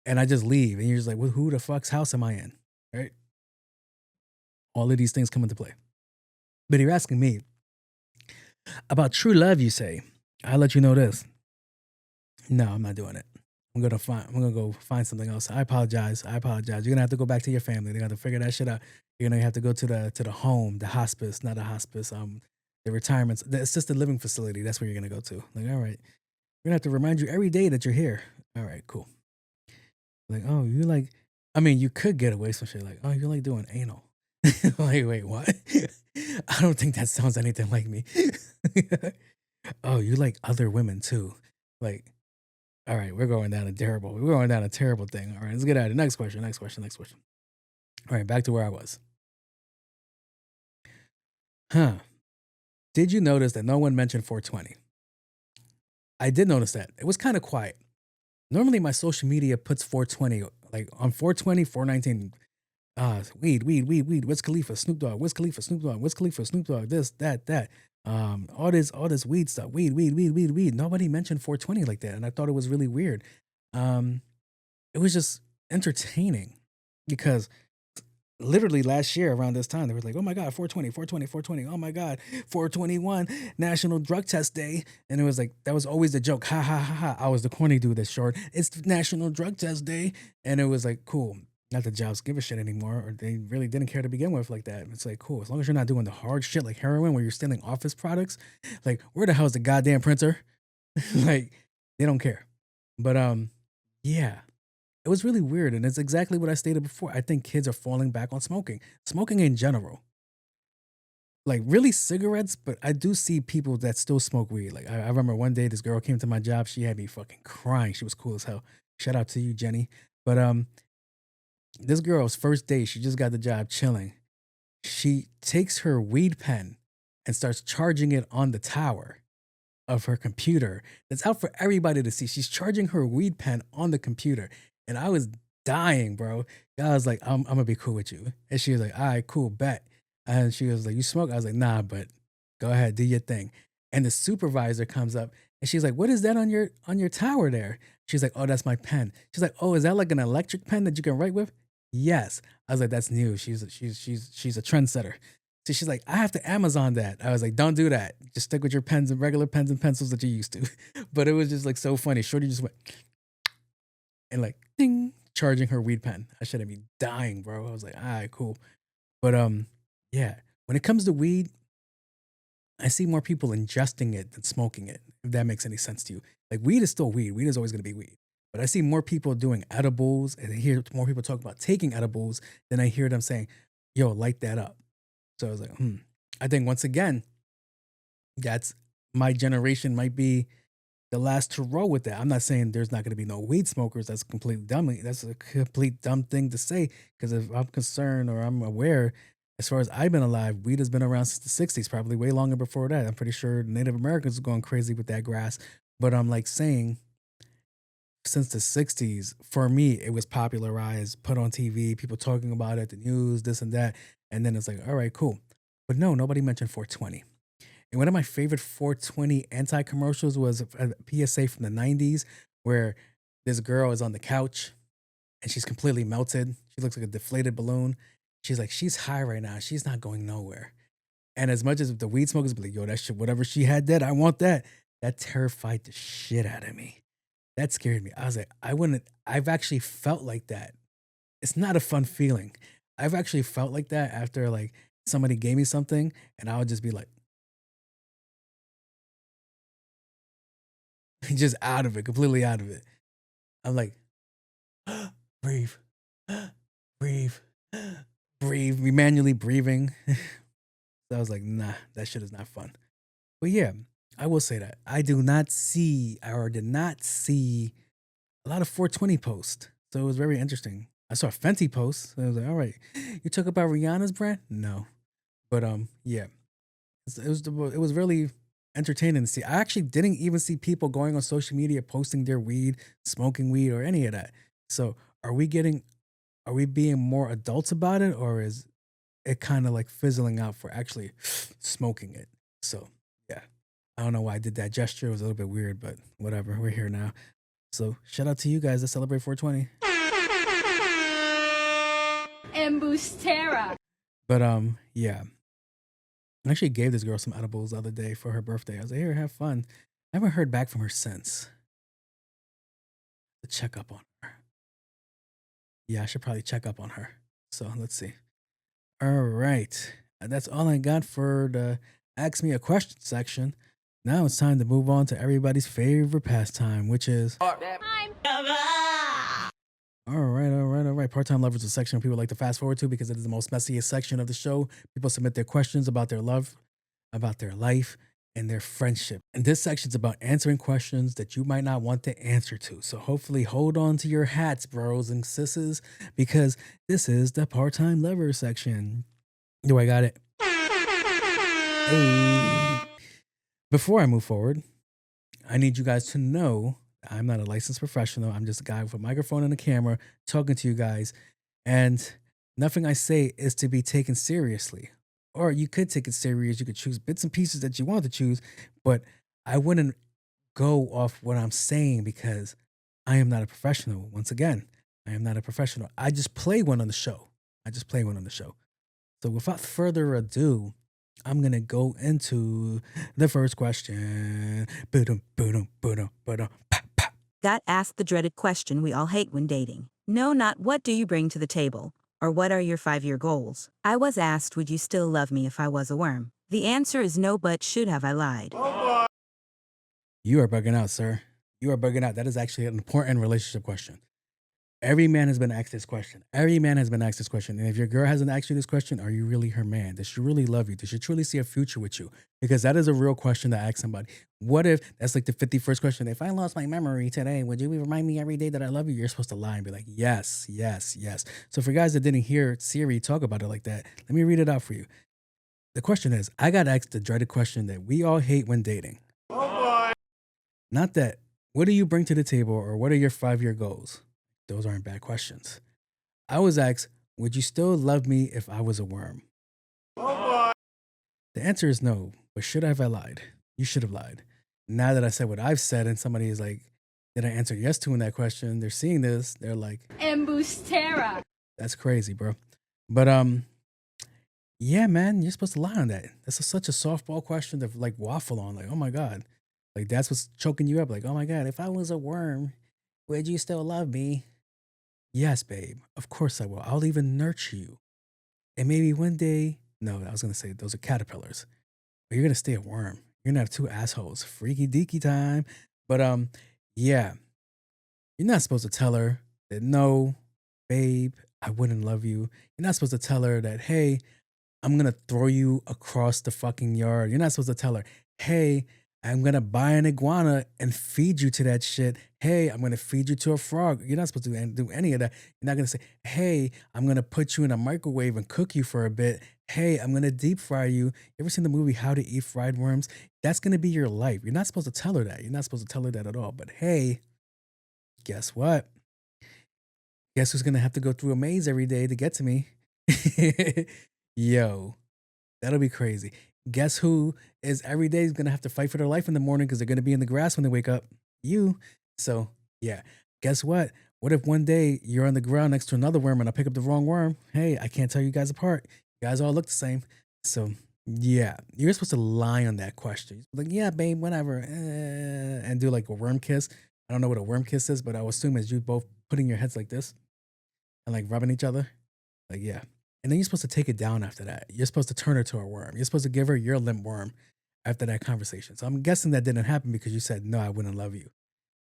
And I just leave. And you're just like, well, who the fuck's house am I in? Right? All of these things come into play. But you're asking me about true love, you say. I'll let you know this. No, I'm not doing it. I'm gonna go find something else. I apologize. You're gonna have to go back to your family. They got to figure that shit out. You're gonna have to go to the home, the hospice, not a hospice, the retirements, the assisted living facility. That's where you're gonna go to. Like, all right. We're gonna have to remind you every day that you're here. All right, cool. Like, oh, you like, I mean, you could get away some shit like, oh, you like doing anal. Like, wait, what? I don't think that sounds anything like me. Oh, you like other women too. Like, all right, we're going down a terrible thing. All right, let's get out of it. Next question. All right, back to where I was. Did you notice that no one mentioned 420? I did notice that. It was kind of quiet. Normally my social media puts 420, like on 420, 419, weed, Wiz Khalifa, Snoop Dogg, Wiz Khalifa, Snoop Dogg, this, that. All this weed stuff, weed. Nobody mentioned 420 like that. And I thought it was really weird. It was just entertaining because literally last year around this time, they were like, oh my God, 420. Oh my God, 421, National Drug Test Day. And it was like, that was always the joke. Ha, ha, ha, ha. I was the corny dude that's short. It's National Drug Test Day. And it was like, cool. Not that jobs give a shit anymore, or they really didn't care to begin with like that. It's like, cool. As long as you're not doing the hard shit like heroin where you're stealing office products, like, where the hell's the goddamn printer? Like, they don't care. But yeah. It was really weird, and it's exactly what I stated before. I think kids are falling back on smoking in general. Like, really cigarettes, but I do see people that still smoke weed. Like, I remember one day this girl came to my job. She had me fucking crying. She was cool as hell. Shout out to you, Jenny. But this girl's first day, she just got the job chilling. She takes her weed pen and starts charging it on the tower of her computer that's out for everybody to see. She's charging her weed pen on the computer. And I was dying, bro. I was like, I'm gonna be cool with you. And she was like, all right, cool, bet. And she was like, you smoke? I was like, nah, but go ahead, do your thing. And the supervisor comes up and she's like, what is that on your tower there? She's like, oh, that's my pen. She's like, oh, is that like an electric pen that you can write with? Yes. I was like, that's new. She's a trendsetter. So she's like, I have to Amazon that. I was like, don't do that. Just stick with your pens and regular pens and pencils that you used to. But it was just like so funny. Shorty just went and like, ding, charging her weed pen. I should have been dying, bro. I was like, all right, cool. But yeah, when it comes to weed, I see more people ingesting it than smoking it, if that makes any sense to you. Like, weed is still weed. Weed is always going to be weed. But I see more people doing edibles, and I hear more people talk about taking edibles than I hear them saying, yo, light that up. So I was like, I think once again, that's my generation might be the last to roll with that. I'm not saying there's not going to be no weed smokers. That's completely dumb. That's a complete dumb thing to say, because if I'm concerned or I'm aware, as far as I've been alive, weed has been around since the 60s, probably way longer before that. I'm pretty sure Native Americans are going crazy with that grass. But I'm like saying, since the 60s, for me, it was popularized, put on TV, people talking about it, the news, this and that. And then it's like, all right, cool. But no, nobody mentioned 420. And one of my favorite 420 anti-commercials was a PSA from the 90s where this girl is on the couch and she's completely melted. She looks like a deflated balloon. She's like, she's high right now. She's not going nowhere. And as much as the weed smokers be like, yo, that shit, whatever she had that, I want that. That terrified the shit out of me. That scared me. I was like, I've actually felt like that. It's not a fun feeling. I've actually felt like that after like somebody gave me something and I would just be like, just out of it, completely out of it. I'm like, breathe, breathe, breathe, manually breathing. So I was like, nah, that shit is not fun. But yeah, I will say that I do not see or did not see a lot of 420 posts. So it was very interesting. I saw a Fenty post. So I was like, all right, you talk about Rihanna's brand? No. But yeah. It was really entertaining to see. I actually didn't even see people going on social media posting their weed, smoking weed, or any of that. So are we being more adults about it, or is it kind of like fizzling out for actually smoking it? So yeah. I don't know why I did that gesture. It was a little bit weird, but whatever. We're here now. So shout out to you guys that celebrate 420. Embustera. But yeah. I actually gave this girl some edibles the other day for her birthday. I was like, here, have fun. I haven't heard back from her since. To check up on her. Yeah, I should probably check up on her. So let's see. All right. That's all I got for the Ask Me a Question section. Now it's time to move on to everybody's favorite pastime, which is... All right. Part-time lovers is a section people like to fast forward to because it is the most messiest section of the show. People submit their questions about their love, about their life, and their friendship. And this section is about answering questions that you might not want the answer to. So hopefully hold on to your hats, bros and sisses, because this is the part-time lover section. Do I got it? Hey. Before I move forward, I need you guys to know I'm not a licensed professional. I'm just a guy with a microphone and a camera talking to you guys. And nothing I say is to be taken seriously. Or you could take it serious. You could choose bits and pieces that you want to choose. But I wouldn't go off what I'm saying because I am not a professional. Once again, I am not a professional. I just play one on the show. So without further ado, I'm going to go into the first question. Got asked the dreaded question we all hate when dating. No, not what do you bring to the table, or what are your 5-year goals. I was asked, would you still love me if I was a worm? The answer is no, but should have I lied? You are bugging out, sir. You are bugging out. That is actually an important relationship question. Every man has been asked this question. And if your girl hasn't asked you this question, are you really her man? Does she really love you? Does she truly see a future with you? Because that is a real question to ask somebody. What if, that's like the 51st question, if I lost my memory today, would you remind me every day that I love you? You're supposed to lie and be like, yes, yes, yes. So for guys that didn't hear Siri talk about it like that, let me read it out for you. The question is, I got asked the dreaded question that we all hate when dating. Oh boy. Not that, what do you bring to the table or what are your 5-year goals? Those aren't bad questions. I was asked, would you still love me if I was a worm? Oh boy. The answer is no, but should I have lied? You should have lied. Now that I said what I've said and somebody is like, did I answer yes to in that question? They're seeing this. They're like, Embustera. That's crazy, bro. But yeah, man, you're supposed to lie on that. That's such a softball question to like waffle on. Like, oh my God. Like that's what's choking you up. Like, oh my God, if I was a worm, would you still love me? Yes, babe. Of course I will. I'll even nurture you. And maybe one day, no, I was going to say those are caterpillars. But you're going to stay a worm. You're going to have 2 assholes. Freaky deaky time. But yeah. You're not supposed to tell her that, no, babe, I wouldn't love you. You're not supposed to tell her that, hey, I'm going to throw you across the fucking yard. You're not supposed to tell her, hey, I'm going to buy an iguana and feed you to that shit. Hey, I'm going to feed you to a frog. You're not supposed to do any of that. You're not going to say, hey, I'm going to put you in a microwave and cook you for a bit. Hey, I'm going to deep fry you. You ever seen the movie How to Eat Fried Worms? That's going to be your life. You're not supposed to tell her that. You're not supposed to tell her that at all. But hey, guess what? Guess who's going to have to go through a maze every day to get to me? Yo, that'll be crazy. Guess who is every day is going to have to fight for their life in the morning because they're going to be in the grass when they wake up? You. So, yeah. Guess what? What if one day you're on the ground next to another worm and I pick up the wrong worm? Hey, I can't tell you guys apart. You guys all look the same. So, yeah. You're supposed to lie on that question. Like, yeah, babe, whatever. And do like a worm kiss. I don't know what a worm kiss is, but I would assume it's you both putting your heads like this and like rubbing each other. Like, yeah. And then you're supposed to take it down after that. You're supposed to turn her to a worm. You're supposed to give her your limp worm after that conversation. So I'm guessing that didn't happen because you said, no, I wouldn't love you.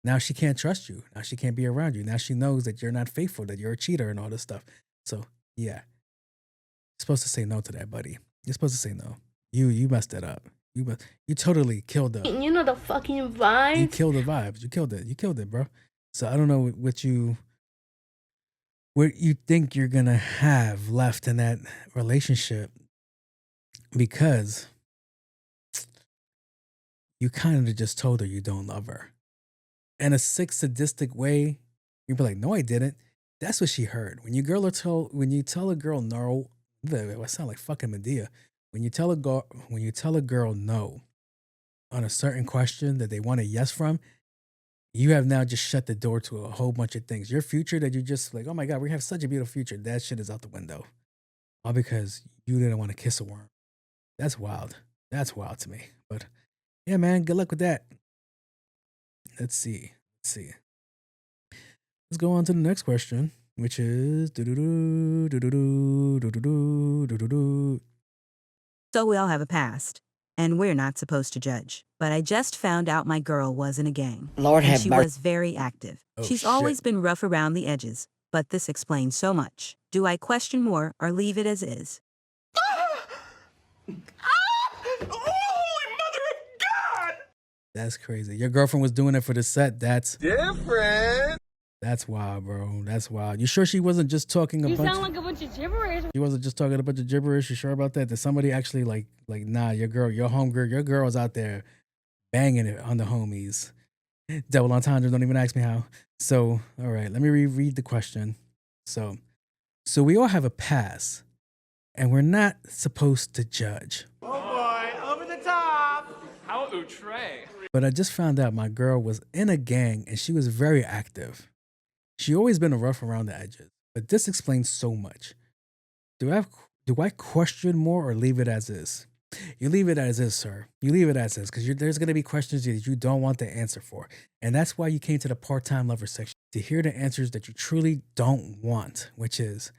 Now she can't trust you. Now she can't be around you. Now she knows that you're not faithful, that you're a cheater and all this stuff. So, yeah. You're supposed to say no to that, buddy. You're supposed to say no. You messed it up. You totally killed the. You know the fucking vibes. You killed the vibes. You killed it, bro. So I don't know what you think you're gonna have left in that relationship, because you kind of just told her you don't love her. In a sick, sadistic way, you'd be like, no, I didn't. That's what she heard. When you tell a girl no, I sound like fucking Medea. When you tell a girl no on a certain question that they want a yes from, you have now just shut the door to a whole bunch of things. Your future that you just like, oh my God, we have such a beautiful future. That shit is out the window. All because you didn't want to kiss a worm. That's wild. That's wild to me. But yeah, man, good luck with that. Let's see. Let's go on to the next question, which is So we all have a past, and we're not supposed to judge. But I just found out my girl was in a gang. Lord and have she mercy. was very active. Oh, She's shit. always been rough around the edges, but this explains so much. Do I question more or leave it as is? That's crazy. Your girlfriend was doing it for the set. That's Different. That's wild, bro. That's wild. You sure she wasn't just talking You a bunch? sound like a bunch of gibberish. She wasn't just talking a bunch of gibberish. You sure about that? Did somebody actually like, nah, your girl's out there banging it on the homies. Double entendre, don't even ask me how. So, all right, let me reread the question. So we all have a past, and we're not supposed to judge. Oh boy, over the top. How outre. But I just found out my girl was in a gang, and she was very active. She always been a rough around the edges, but this explains so much. Do I question more or leave it as is? You leave it as is, sir. You leave it as is, because there's going to be questions that you don't want the answer for. And that's why you came to the part-time lover section, to hear the answers that you truly don't want, which is,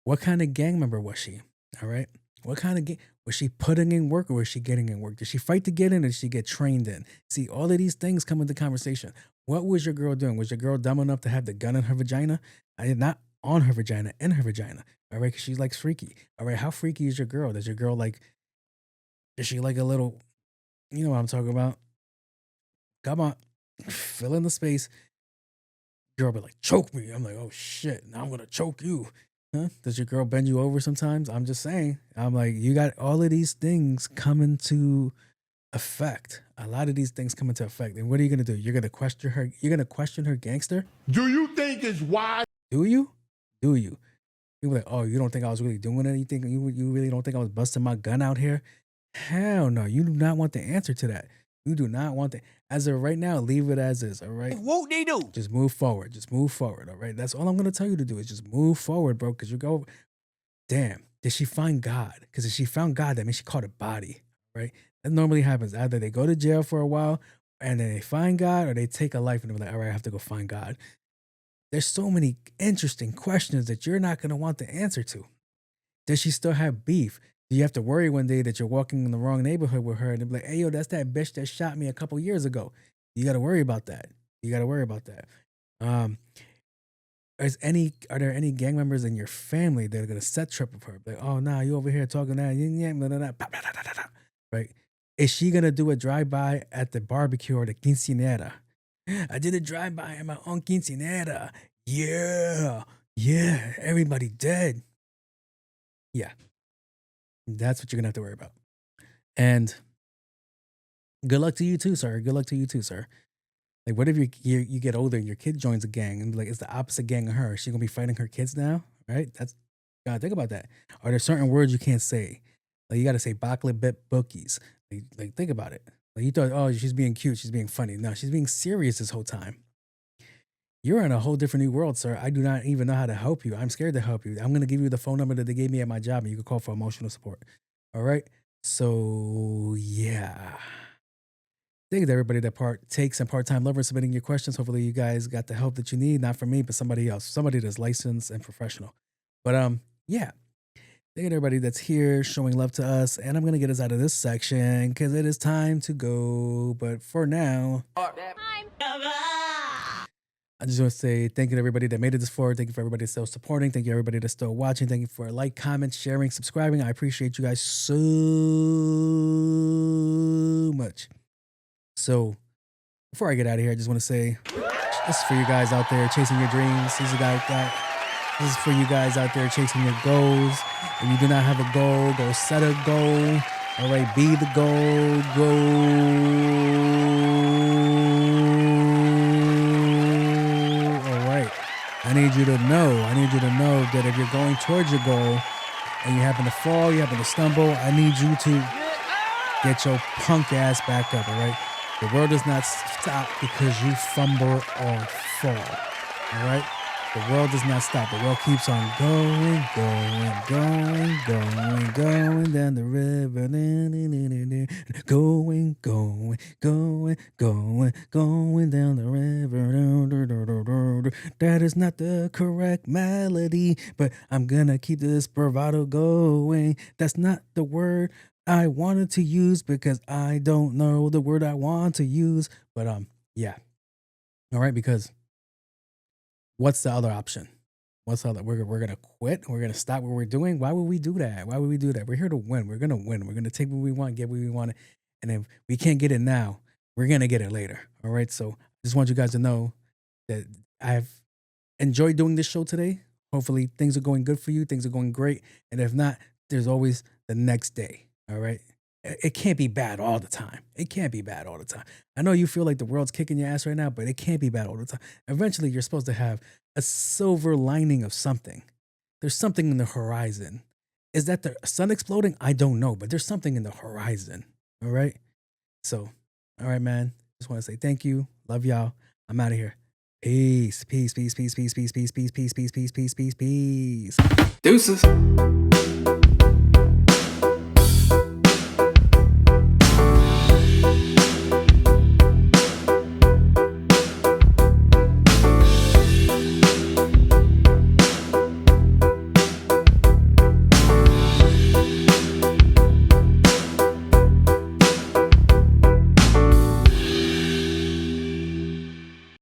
what kind of gang member was she? All right? What kind of gang? Was she putting in work or was she getting in work? Did she fight to get in or did she get trained in? See, all of these things come into conversation. What was your girl doing? Was your girl dumb enough to have the gun in her vagina? Not on her vagina, in her vagina. All right, because she likes freaky. All right, how freaky is your girl? Does your girl is she like a little, you know what I'm talking about? Come on, fill in the space. Girl be like, choke me. I'm like, oh shit, now I'm going to choke you. Huh? Does your girl bend you over sometimes? I'm just saying. I'm like, you got all of these things coming to effect. A lot of these things come into effect. And what are you going to do? You're going to question her. You're going to question her gangster? Do you think it's wise? Do you? You're like, oh, you don't think I was really doing it? You really don't think I was busting my gun out here? Hell no. You do not want the answer to that. You do not want the. As of right now, leave it as is, all right? What they do? Just move forward. All right? That's all I'm going to tell you to do is just move forward, bro, because you go, damn, did she find God? Because if she found God, that means she caught a body, right? That normally happens. Either they go to jail for a while and then they find God, or they take a life and they're like, all right, I have to go find God. There's so many interesting questions that you're not going to want the answer to. Does she still have beef? Do you have to worry one day that you're walking in the wrong neighborhood with her and they'll be like, hey, yo, that's that bitch that shot me a couple years ago. You got to worry about that. Are there any gang members in your family that are going to set trip with her? Like, oh, nah, you over here talking that, right? Is she going to do a drive-by at the barbecue or the quinceañera? I did a drive-by at my own quinceañera. Yeah, everybody dead. Yeah. That's what you're going to have to worry about. And good luck to you too, sir. Like, what if you get older and your kid joins a gang and like it's the opposite gang of her? Is she going to be fighting her kids now? Right? You got to think about that. Are there certain words you can't say? Like, you got to say bakla bit bookies. Like, think about it. Like, you thought, oh, she's being cute, she's being funny. No, she's being serious this whole time. You're in a whole different new world, sir. I do not even know how to help you. I'm scared to help you. I'm going to give you the phone number that they gave me at my job and you can call for emotional support. All right? So, yeah. Thank you to everybody that takes and part-time lovers submitting your questions. Hopefully you guys got the help that you need. Not from me, but somebody else. Somebody that's licensed and professional. But, yeah. Thank you to everybody that's here showing love to us. And I'm going to get us out of this section because it is time to go. But for now... I just want to say thank you to everybody that made it this far. Thank you for everybody that's still supporting. Thank you everybody that's still watching. Thank you for like, comment, sharing, subscribing. I appreciate you guys so much. So before I get out of here, I just want to say this is for you guys out there chasing your dreams. This is for you guys out there chasing your goals. If you do not have a goal, go set a goal. All right, be the goal. Go. All right. I need you to know that if you're going towards your goal and you happen to fall, you happen to stumble, I need you to get your punk ass back up, all right? The world does not stop because you fumble or fall, all right? The world does not stop. The world keeps on going down the river. Going down the river. That is not the correct melody, but I'm gonna keep this bravado going. That's not the word I wanted to use because I don't know the word I want to use. But yeah. All right, because what's the other option? What's the other? We're gonna quit. We're gonna stop what we're doing. Why would we do that? Why would we do that? We're here to win. We're gonna win. We're gonna take what we want, get what we want, and if we can't get it now, we're gonna get it later. All right. So I just want you guys to know that I've enjoyed doing this show today. Hopefully things are going good for you. Things are going great. And if not, there's always the next day. All right. It can't be bad all the time. It can't be bad all the time. I know you feel like the world's kicking your ass right now, but it can't be bad all the time. Eventually, you're supposed to have a silver lining of something. There's something in the horizon. Is that the sun exploding? I don't know, but there's something in the horizon. All right. So, all right, man. Just want to say thank you. Love y'all. I'm out of here. Peace. Peace. Peace. Peace. Peace. Peace. Peace. Peace. Peace. Peace. Peace. Peace. Peace. Deuces.